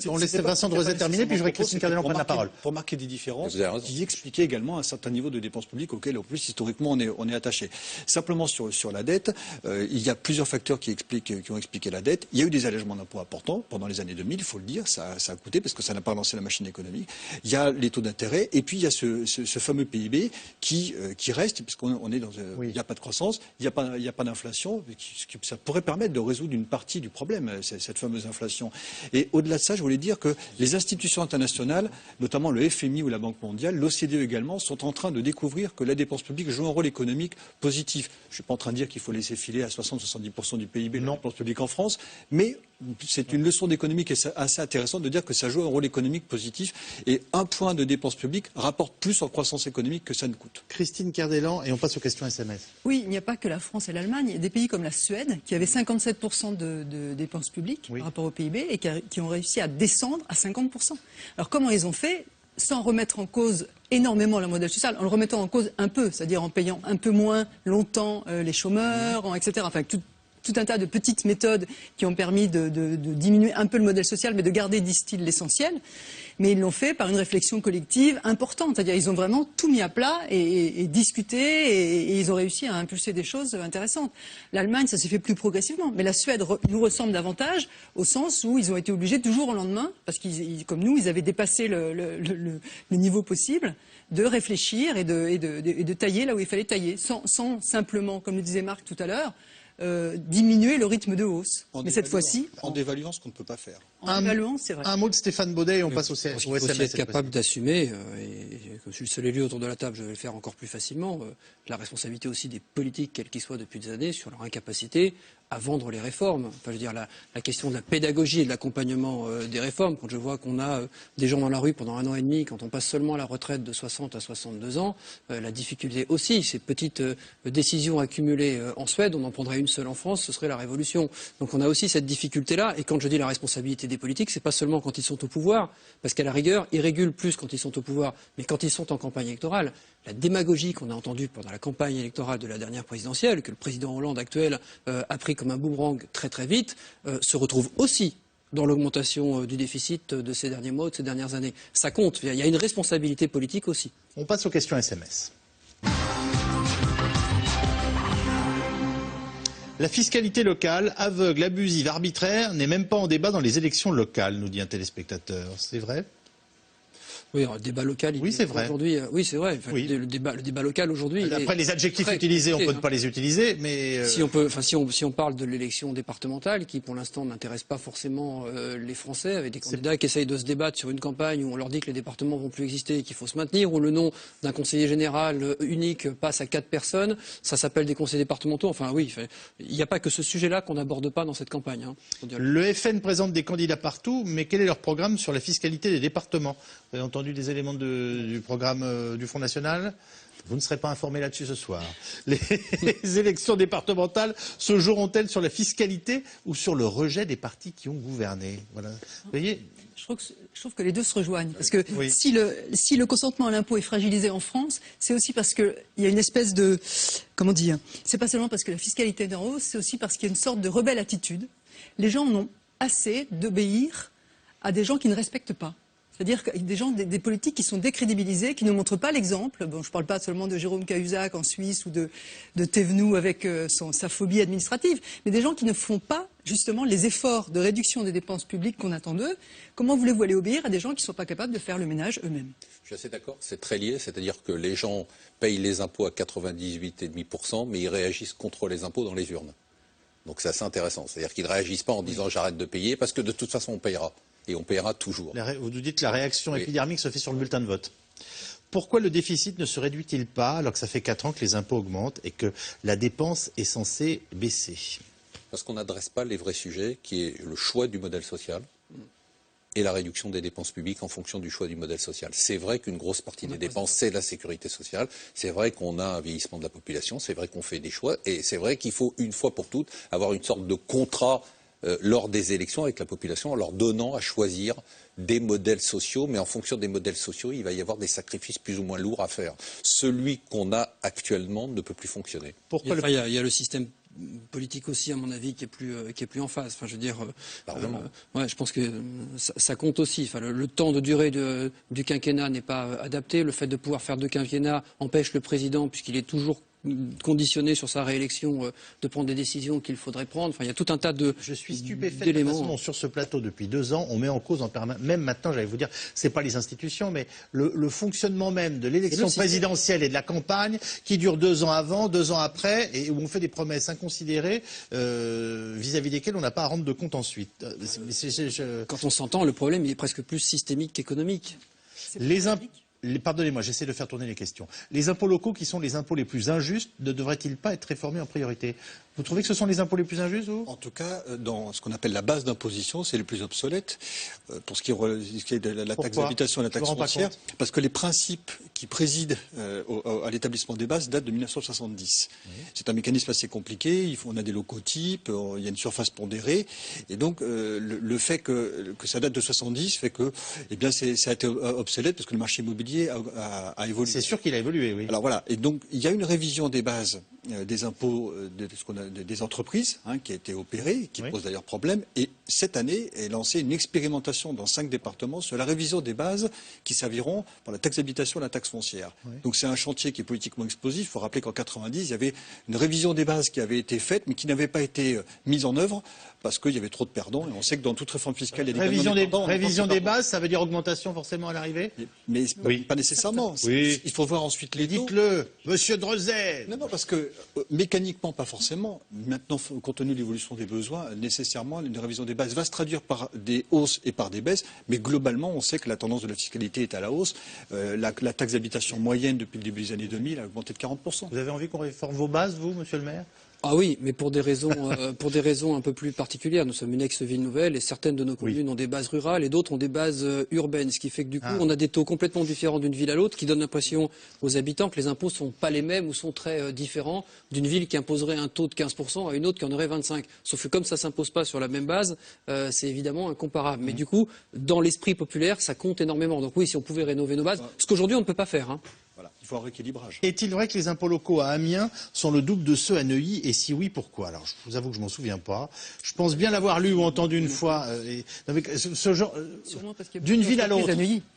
On laisse Vincent Drozet terminer, puis je voudrais que Christine Cardellan prenne la parole. Pour marquer des différences qui expliquaient également un certain niveau de dépenses publiques auquel, en plus, historiquement, on est attaché. Simplement sur la dette, il y a plusieurs facteurs qui ont expliqué la dette. Il y a eu des allègements d'impôts importants pendant les années 2000, il faut le dire, ça a coûté parce que ça n'a pas lancé la machine économique. Il y a les taux d'intérêt, et puis il y a ce fameux PIB qui reste, puisqu'on est dans il n'y a pas de croissance, il n'y a pas d'inflation, ça pourrait permettre de résoudre une partie du problème, cette fameuse inflation. Et au-delà de ça, je voulais dire que les institutions internationales, notamment le FMI ou la Banque mondiale, l'OCDE également, sont en train de découvrir que la dépense publique joue un rôle économique positif. Je ne suis pas en train de dire qu'il faut laisser filer à 60-70% du PIB la dépense publique en France, mais c'est une leçon d'économie qui est assez intéressante de dire que ça joue un rôle économique positif et un point de dépense publique rapporte plus en croissance économique que ça ne coûte. Christine Cardellan, et on passe aux questions SMS. Oui, il n'y a pas que la France et l'Allemagne. Il y a des pays comme la Suède qui avaient 57% de dépenses publiques par rapport au PIB et qui ont réussi à descendre à 50%. Alors comment ils ont fait ? Sans remettre en cause énormément le modèle social, en le remettant en cause un peu, c'est-à-dire en payant un peu moins longtemps les chômeurs, etc. Enfin, tout un tas de petites méthodes qui ont permis de diminuer un peu le modèle social, mais de garder, disent-ils, l'essentiel. Mais ils l'ont fait par une réflexion collective importante. C'est-à-dire ils ont vraiment tout mis à plat et discuté et ils ont réussi à impulser des choses intéressantes. L'Allemagne, ça s'est fait plus progressivement. Mais la Suède nous ressemble davantage au sens où ils ont été obligés du jour au lendemain, parce qu'ils, comme nous, ils avaient dépassé le niveau possible, de réfléchir et de tailler là où il fallait tailler, sans simplement, comme le disait Marc tout à l'heure, diminuer le rythme de hausse. Mais cette fois-ci... En dévaluant ce qu'on ne peut pas faire. C'est vrai. Un mot de Stéphane Baudet et on passe au SMS. Il faut aussi être capable d'assumer, et comme je suis le seul élu autour de la table, je vais le faire encore plus facilement, la responsabilité aussi des politiques, quels qu'ils soient depuis des années, sur leur incapacité à vendre les réformes. Enfin, je veux dire, la question de la pédagogie et de l'accompagnement des réformes, quand je vois qu'on a des gens dans la rue pendant 1 an et demi, quand on passe seulement à la retraite de 60 à 62 ans, la difficulté aussi, ces petites décisions accumulées en Suède, on en prendrait une seule en France, ce serait la révolution. Donc on a aussi cette difficulté-là, et quand je dis la responsabilité des politiques, c'est pas seulement quand ils sont au pouvoir, parce qu'à la rigueur, ils régulent plus quand ils sont au pouvoir, mais quand ils sont en campagne électorale, la démagogie qu'on a entendue pendant la campagne électorale de la dernière présidentielle, que le président Hollande actuel a pris comme un boomerang très très vite, se retrouve aussi dans l'augmentation du déficit de ces derniers mois, de ces dernières années. Ça compte. Il y a une responsabilité politique aussi. On passe aux questions SMS. La fiscalité locale, aveugle, abusive, arbitraire, n'est même pas en débat dans les élections locales, nous dit un téléspectateur. C'est vrai ? Oui, alors, le débat local, oui, c'est vrai. Aujourd'hui, oui, c'est vrai. Enfin, oui. Le débat local aujourd'hui. Après, les adjectifs utilisés, on peut ne pas les utiliser, mais si on parle de l'élection départementale, qui pour l'instant n'intéresse pas forcément les Français, avec des candidats qui essayent de se débattre sur une campagne où on leur dit que les départements vont plus exister et qu'il faut se maintenir, où le nom d'un conseiller général unique passe à 4 personnes, ça s'appelle des conseillers départementaux. Enfin, oui, il n'y a pas que ce sujet-là qu'on n'aborde pas dans cette campagne. Hein, le FN présente des candidats partout, mais quel est leur programme sur la fiscalité des départements ? Vous avez entendu des éléments du programme du Front National ? Vous ne serez pas informé là-dessus ce soir. Les élections départementales se joueront-elles sur la fiscalité ou sur le rejet des partis qui ont gouverné ? Voilà. Vous voyez ? Je trouve que les deux se rejoignent. Parce que oui. si le consentement à l'impôt est fragilisé en France, c'est aussi parce qu'il y a une espèce de... Comment dire ? C'est pas seulement parce que la fiscalité est en hausse, c'est aussi parce qu'il y a une sorte de rebelle attitude. Les gens en ont assez d'obéir à des gens qui ne respectent pas. C'est-à-dire des gens, des politiques qui sont décrédibilisés, qui ne montrent pas l'exemple. Bon, je ne parle pas seulement de Jérôme Cahuzac en Suisse ou de Thévenoud avec sa phobie administrative, mais des gens qui ne font pas justement les efforts de réduction des dépenses publiques qu'on attend d'eux. Comment voulez-vous aller obéir à des gens qui ne sont pas capables de faire le ménage eux-mêmes ? Je suis assez d'accord, c'est très lié, c'est-à-dire que les gens payent les impôts à 98,5%, mais ils réagissent contre les impôts dans les urnes. Donc c'est assez intéressant, c'est-à-dire qu'ils ne réagissent pas en disant j'arrête de payer, parce que de toute façon on payera. Et on paiera toujours. Vous nous dites que la réaction épidermique se fait sur le bulletin de vote. Pourquoi le déficit ne se réduit-il pas alors que ça fait 4 ans que les impôts augmentent et que la dépense est censée baisser ? Parce qu'on n'adresse pas les vrais sujets, qui est le choix du modèle social et la réduction des dépenses publiques en fonction du choix du modèle social. C'est vrai qu'une grosse partie des dépenses, c'est la sécurité sociale. C'est vrai qu'on a un vieillissement de la population. C'est vrai qu'on fait des choix. Et c'est vrai qu'il faut, une fois pour toutes, avoir une sorte de contrat lors des élections avec la population, en leur donnant à choisir des modèles sociaux, mais en fonction des modèles sociaux, il va y avoir des sacrifices plus ou moins lourds à faire. Celui qu'on a actuellement ne peut plus fonctionner. Pourquoi il y a le système politique aussi, à mon avis, qui est plus en phase. Enfin, je veux dire, ouais, je pense que ça compte aussi. Enfin, le temps de durée du quinquennat n'est pas adapté. Le fait de pouvoir faire 2 quinquennats empêche le président, puisqu'il est toujours conditionné sur sa réélection, de prendre des décisions qu'il faudrait prendre. Enfin, il y a tout un tas d'éléments. Je suis stupéfait de la façon dont sur ce plateau depuis 2 ans, on met en cause en permanence, même maintenant, j'allais vous dire, c'est pas les institutions, mais le fonctionnement même de l'élection présidentielle et de la campagne qui dure 2 ans avant, 2 ans après, et où on fait des promesses inconsidérées vis-à-vis desquelles on n'a pas à rendre de compte ensuite. Quand on s'entend, le problème il est presque plus systémique qu'économique. Pardonnez-moi, j'essaie de faire tourner les questions. Les impôts locaux, qui sont les impôts les plus injustes, ne devraient-ils pas être réformés en priorité ? Vous trouvez que ce sont les impôts les plus injustes, vous ? En tout cas, dans ce qu'on appelle la base d'imposition, c'est le plus obsolète pour ce qui est de la taxe d'habitation et la taxe foncière, parce que les principes qui président à l'établissement des bases datent de 1970. Oui. C'est un mécanisme assez compliqué, on a des locaux types, il y a une surface pondérée, et donc le fait que ça date de 70 fait que ça a été obsolète parce que le marché immobilier a évolué. C'est sûr qu'il a évolué, oui. Alors voilà, et donc il y a une révision des bases des impôts des entreprises qui a été opérée, qui pose d'ailleurs problème, et cette année est lancée une expérimentation dans 5 départements sur la révision des bases qui serviront pour la taxe d'habitation et la taxe foncière. Oui. Donc c'est un chantier qui est politiquement explosif. Il faut rappeler qu'en 90, il y avait une révision des bases qui avait été faite, mais qui n'avait pas été mise en œuvre parce qu'il y avait trop de perdants, et on sait que dans toute réforme fiscale, il y a des révision des bases, ça veut dire augmentation forcément à l'arrivée ? Mais pas nécessairement. Oui. Il faut voir ensuite les taux. Dites-le, Monsieur Drezet. Non, parce que mécaniquement, pas forcément. Maintenant, compte tenu de l'évolution des besoins, nécessairement, une révision des bases va se traduire par des hausses et par des baisses. Mais globalement, on sait que la tendance de la fiscalité est à la hausse. La taxe d'habitation moyenne depuis le début des années 2000 a augmenté de 40%. Vous avez envie qu'on réforme vos bases, vous, Monsieur le maire ? Ah oui, mais pour des raisons un peu plus particulières. Nous sommes une ex-ville nouvelle et certaines de nos communes ont des bases rurales et d'autres ont des bases urbaines, ce qui fait que du coup on a des taux complètement différents d'une ville à l'autre, qui donnent l'impression aux habitants que les impôts sont pas les mêmes ou sont très différents d'une ville qui imposerait un taux de 15% à une autre qui en aurait 25%. Sauf que comme ça s'impose pas sur la même base, c'est évidemment incomparable. Mais du coup, dans l'esprit populaire, ça compte énormément. Donc oui, si on pouvait rénover nos bases, ce qu'aujourd'hui on ne peut pas faire. Voilà, il faut un rééquilibrage. Est-il vrai que les impôts locaux à Amiens sont le double de ceux à Neuilly? Et si oui, pourquoi? Alors, je vous avoue que je m'en souviens pas. Je pense bien l'avoir lu ou entendu une fois. Ce genre, d'une ville à l'autre.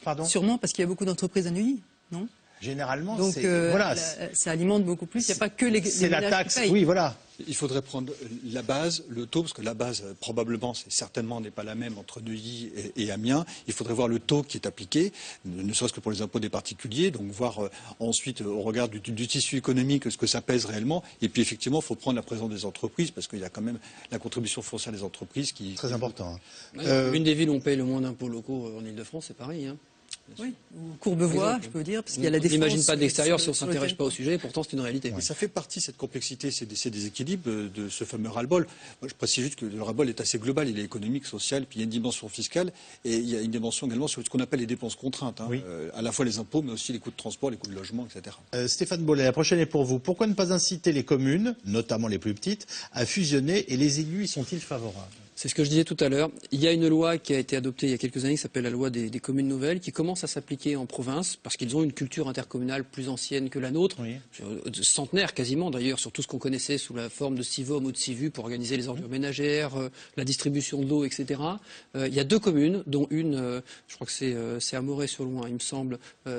Pardon. Sûrement parce qu'il y a beaucoup d'entreprises à Neuilly, non? Généralement, donc voilà, ça alimente beaucoup plus. Il n'y a pas que les c'est la taxe. Qui payent. Oui, voilà. Il faudrait prendre la base, le taux, parce que la base, probablement, certainement n'est pas la même entre Neuilly et Amiens. Il faudrait voir le taux qui est appliqué, ne serait-ce que pour les impôts des particuliers, donc voir ensuite, au regard du tissu économique, ce que ça pèse réellement. Et puis, effectivement, il faut prendre la présence des entreprises, parce qu'il y a quand même la contribution foncière des entreprises qui... Très important. Une des villes où on paye le moins d'impôts locaux en Ile-de-France, c'est Paris. Hein. Oui, ou Courbevoie, je peux dire, parce qu'il y a la défense. On n'imagine pas d'extérieur si on ne s'intéresse pas au sujet, et pourtant c'est une réalité. Oui. Ça fait partie, cette complexité, ces déséquilibres de ce fameux ras-le-bol. Moi, je précise juste que le ras-le-bol est assez global, il est économique, social, puis il y a une dimension fiscale, et il y a une dimension également sur ce qu'on appelle les dépenses contraintes, hein. Oui. À la fois les impôts, mais aussi les coûts de transport, les coûts de logement, etc. Stéphane Bollet, la prochaine est pour vous. Pourquoi ne pas inciter les communes, notamment les plus petites, à fusionner, et les élus y sont-ils favorables? C'est ce que je disais tout à l'heure. Il y a une loi qui a été adoptée il y a quelques années qui s'appelle la loi des communes nouvelles, qui commence à s'appliquer en province parce qu'ils ont une culture intercommunale plus ancienne que la nôtre, centenaire quasiment d'ailleurs, sur tout ce qu'on connaissait sous la forme de CIVOM ou de CIVU pour organiser les ordures ménagères, la distribution de l'eau, etc. Il y a 2 communes, dont une, je crois que c'est à Moret-sur-Loing, il me semble,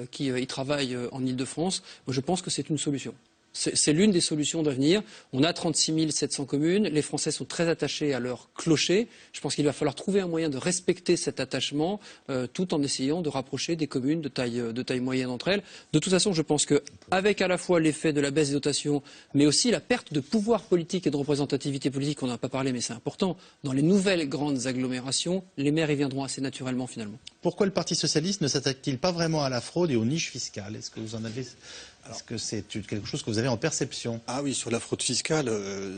qui y travaille en Ile-de-France. Moi, je pense que c'est une solution. C'est l'une des solutions d'avenir. On a 36 700 communes. Les Français sont très attachés à leur clocher. Je pense qu'il va falloir trouver un moyen de respecter cet attachement tout en essayant de rapprocher des communes de taille moyenne entre elles. De toute façon, je pense qu'avec à la fois l'effet de la baisse des dotations, mais aussi la perte de pouvoir politique et de représentativité politique, on n'en a pas parlé, mais c'est important, dans les nouvelles grandes agglomérations, les maires y viendront assez naturellement finalement. Pourquoi le Parti socialiste ne s'attaque-t-il pas vraiment à la fraude et aux niches fiscales? Est-ce que vous en avez... Est-ce que c'est quelque chose que vous avez en perception? Ah oui, sur la fraude fiscale,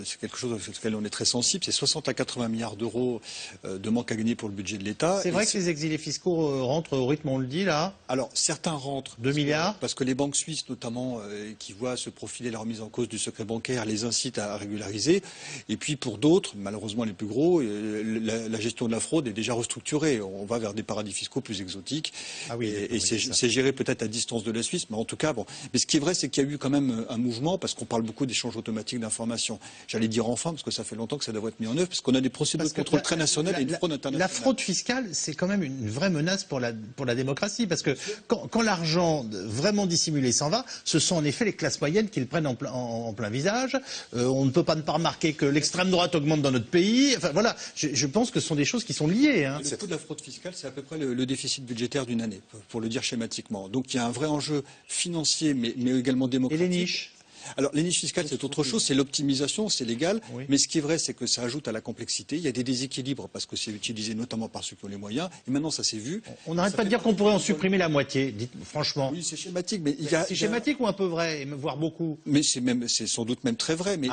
c'est quelque chose sur lequel on est très sensible. C'est 60 à 80 milliards d'euros de manque à gagner pour le budget de l'État. C'est vrai que les exilés fiscaux rentrent au rythme, on le dit là? Alors, certains rentrent. 2 milliards? Parce que les banques suisses, notamment, qui voient se profiler la remise en cause du secret bancaire, les incitent à régulariser. Et puis, pour d'autres, malheureusement les plus gros, la gestion de la fraude est déjà restructurée. On va vers des paradis fiscaux plus exotiques. Ah oui, et c'est géré peut-être à distance de la Suisse, mais en tout cas, bon. Mais ce qui est vrai, c'est qu'il y a eu quand même un mouvement, parce qu'on parle beaucoup d'échanges automatiques d'informations. J'allais dire enfin, parce que ça fait longtemps que ça devrait être mis en œuvre, parce qu'on a des procédures de contrôle très nationales et une fraude internationale. La fraude fiscale, c'est quand même une vraie menace pour la démocratie, parce que quand l'argent vraiment dissimulé s'en va, ce sont en effet les classes moyennes qui le prennent en plein visage. On ne peut pas ne pas remarquer que l'extrême droite augmente dans notre pays. Enfin voilà, je pense que ce sont des choses qui sont liées. Hein. Le coût de la fraude fiscale, c'est à peu près le déficit budgétaire d'une année, pour le dire schématiquement. Donc il y a un vrai enjeu financier, mais également démocratique. Et les niches? Alors, les niches fiscales, c'est autre chose, c'est l'optimisation, c'est légal, oui. Mais ce qui est vrai, c'est que ça ajoute à la complexité. Il y a des déséquilibres parce que c'est utilisé notamment par ceux qui ont les moyens, et maintenant ça s'est vu. On n'arrête pas de dire qu'on pourrait en supprimer la moitié, dites franchement. Oui, c'est schématique, mais c'est schématique ou un peu vrai, voire beaucoup? Mais c'est sans doute même très vrai, mais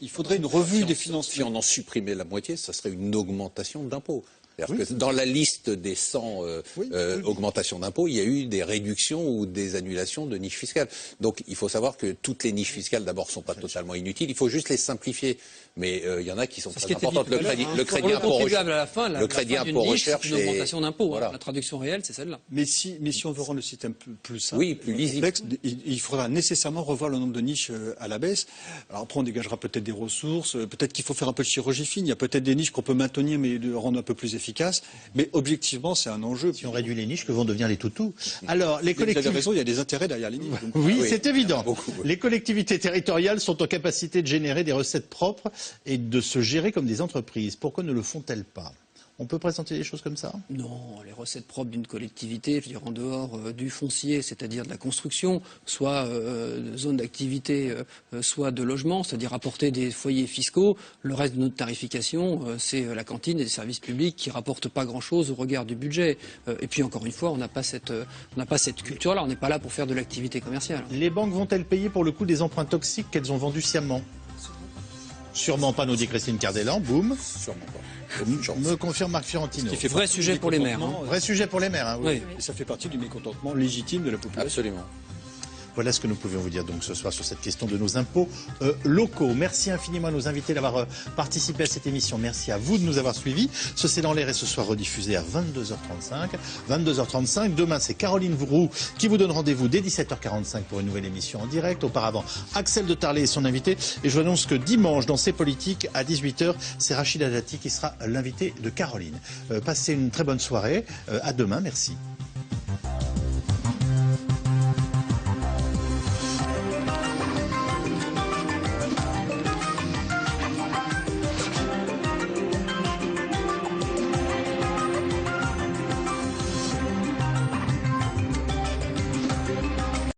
il faudrait une revue des finances. Si on en supprimait la moitié, ça serait une augmentation d'impôts. Oui. Que dans la liste des 100 augmentations d'impôts, il y a eu des réductions ou des annulations de niches fiscales. Donc il faut savoir que toutes les niches fiscales, d'abord, ne sont pas totalement inutiles. Il faut juste les simplifier. Mais il y en a qui sont très importantes. Le crédit impôt recherche, c'est une augmentation d'impôts. Voilà. La traduction réelle, c'est celle-là. Mais si on veut rendre le système plus simple, plus lisible, il faudra nécessairement revoir le nombre de niches à la baisse. Alors après, on dégagera peut-être des ressources. Peut-être qu'il faut faire un peu de chirurgie fine. Il y a peut-être des niches qu'on peut maintenir, mais de rendre un peu plus efficaces. Mais objectivement, c'est un enjeu. Si on réduit les niches, que vont devenir les toutous? Alors, les collectivités... Vous avez raison, il y a des intérêts derrière les niches. Donc... Oui, c'est évident. Beaucoup, oui. Les collectivités territoriales sont en capacité de générer des recettes propres et de se gérer comme des entreprises. Pourquoi ne le font-elles pas? On peut présenter des choses comme ça? Non, les recettes propres d'une collectivité, je veux dire en dehors du foncier, c'est-à-dire de la construction, soit de zone d'activité, soit de logement, c'est-à-dire apporter des foyers fiscaux. Le reste de notre tarification, c'est la cantine et les services publics qui rapportent pas grand-chose au regard du budget. Et puis encore une fois, on n'a pas cette culture-là. On n'est pas là pour faire de l'activité commerciale. Les banques vont-elles payer pour le coût des emprunts toxiques qu'elles ont vendus sciemment? Sûrement pas, nous dit Christine Cardellan. Boum. Sûrement pas. Me confirme Marc Fiorentino. C'est vrai sujet pour les maires. Vrai sujet pour les maires, hein, oui. Et ça fait partie du mécontentement légitime de la population. Absolument. Voilà ce que nous pouvions vous dire donc ce soir sur cette question de nos impôts locaux. Merci infiniment à nos invités d'avoir participé à cette émission. Merci à vous de nous avoir suivis. Ce C'est dans l'air est ce soir rediffusé à 22h35. 22h35. Demain, c'est Caroline Vroux qui vous donne rendez-vous dès 17h45 pour une nouvelle émission en direct. Auparavant, Axel de Tarlet et son invité. Et je vous annonce que dimanche, dans C'est Politique, à 18h, c'est Rachida Dati qui sera l'invité de Caroline. Passez une très bonne soirée. À demain. Merci.